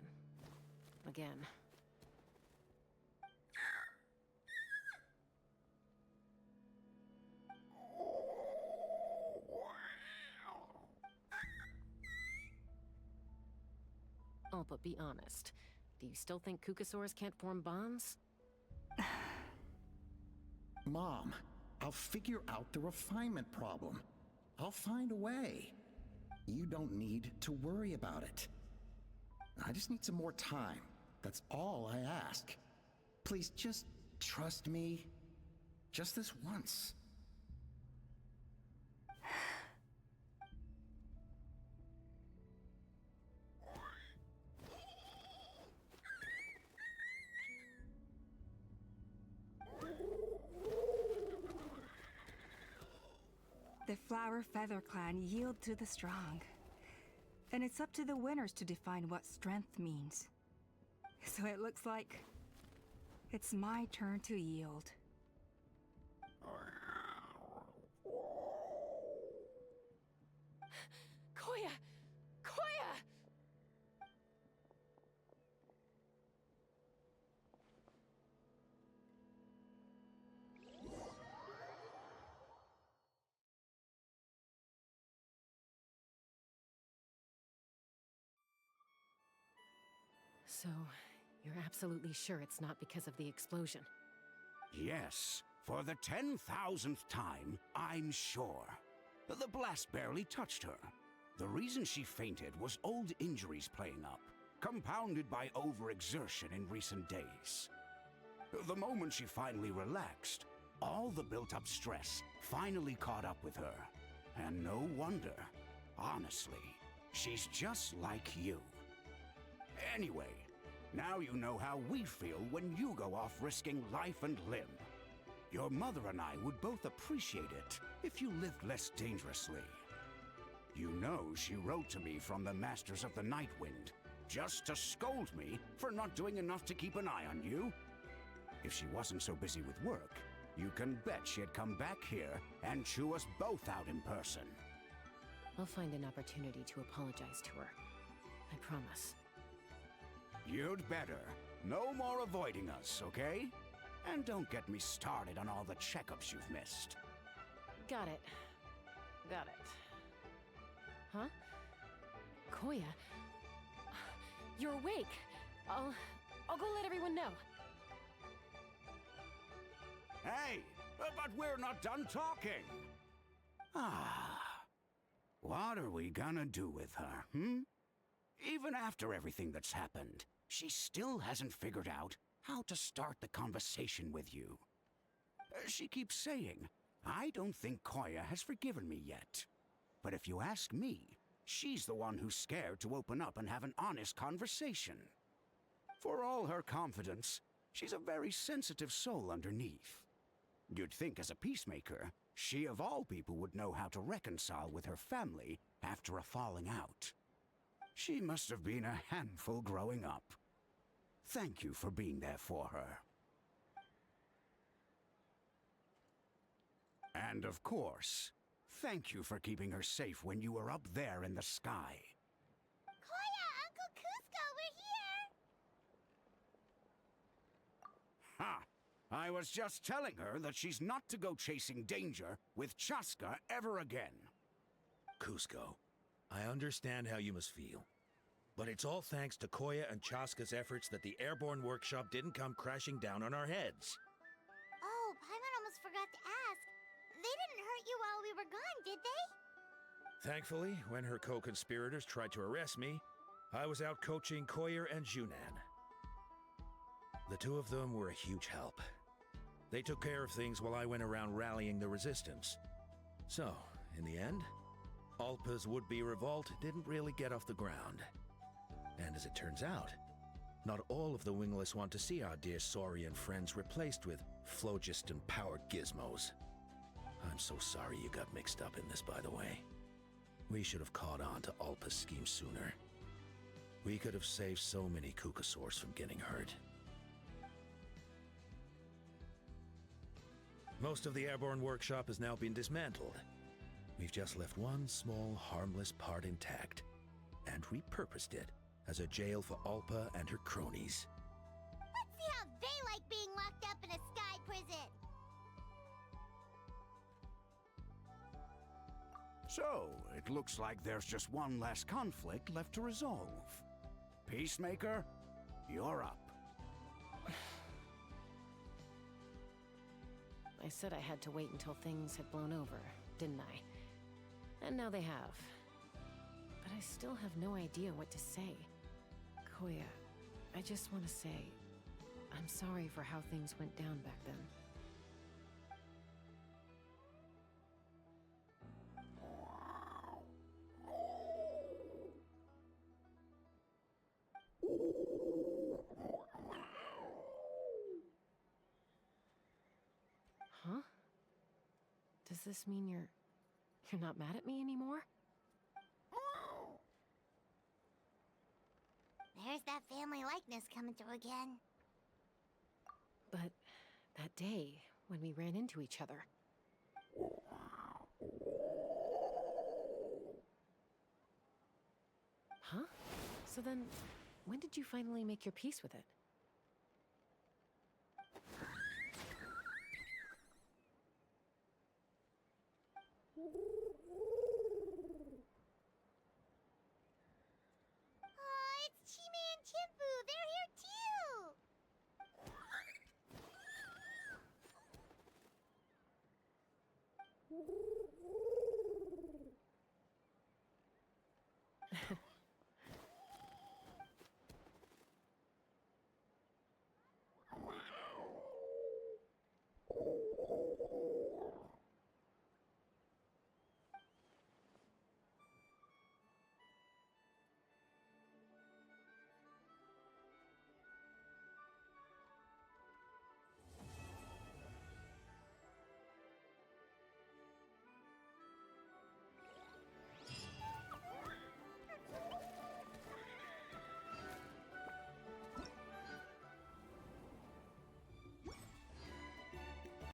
Again. Oh, but be honest. Do you still think Kukasaurs can't form bonds? Mom, I'll figure out the refinement problem. I'll find a way. You don't need to worry about it. I just need some more time. That's all I ask. Please just trust me. Just this once. The Flower Feather Clan yield to the strong. And it's up to the winners to define what strength means. So it looks like it's my turn to yield. Koya! Koya! So, you're absolutely sure it's not because of the explosion? Yes, for the 10,000th time, I'm sure. The blast barely touched her. The reason she fainted was old injuries playing up, compounded by overexertion in recent days. The moment she finally relaxed, all the built-up stress finally caught up with her. And no wonder. Honestly, she's just like you. Anyway, now you know how we feel when you go off risking life and limb. Your mother and I would both appreciate it if you lived less dangerously. You know she wrote to me from the Masters of the Nightwind, just to scold me for not doing enough to keep an eye on you. If she wasn't so busy with work, you can bet she'd come back here and chew us both out in person. I'll find an opportunity to apologize to her. I promise. You'd better. No more avoiding us, okay? And don't get me started on all the checkups you've missed. Got it. Got it. Huh? Koya? You're awake. I'll go let everyone know. Hey, but we're not done talking. What are we gonna do with her, Even after everything that's happened, she still hasn't figured out how to start the conversation with you. She keeps saying, I don't think Koya has forgiven me yet. But if you ask me, she's the one who's scared to open up and have an honest conversation. For all her confidence, she's a very sensitive soul underneath. You'd think as a peacemaker, she of all people would know how to reconcile with her family after a falling out. She must have been a handful growing up. Thank you for being there for her. And of course, thank you for keeping her safe when you were up there in the sky. Koya, Uncle Cusco, we're here! Ha! I was just telling her that she's not to go chasing danger with Chaska ever again. Cusco, I understand how you must feel. But it's all thanks to Koya and Chaska's efforts that the airborne workshop didn't come crashing down on our heads. Oh, Paimon almost forgot to ask. They didn't hurt you while we were gone, did they? Thankfully, when her co-conspirators tried to arrest me, I was out coaching Koya and Junan. The two of them were a huge help. They took care of things while I went around rallying the resistance. So, in the end, Alpa's would-be revolt didn't really get off the ground. And as it turns out, not all of the Wingless want to see our dear Saurian friends replaced with phlogiston-powered gizmos. I'm so sorry you got mixed up in this, by the way. We should have caught on to Alpa's scheme sooner. We could have saved so many Kukasaurs from getting hurt. Most of the airborne workshop has now been dismantled. We've just left one small, harmless part intact, and repurposed it as a jail for Alpa and her cronies. Let's see how they like being locked up in a sky prison. So, it looks like there's just one last conflict left to resolve. Peacemaker, you're up. I said I had to wait until things had blown over, didn't I? And now they have. But I still have no idea what to say. Koya, I just want to say, I'm sorry for how things went down back then. Huh? Does this mean you're not mad at me anymore? There's that family likeness coming through again. But that day, when we ran into each other... Huh? So then, when did you finally make your peace with it?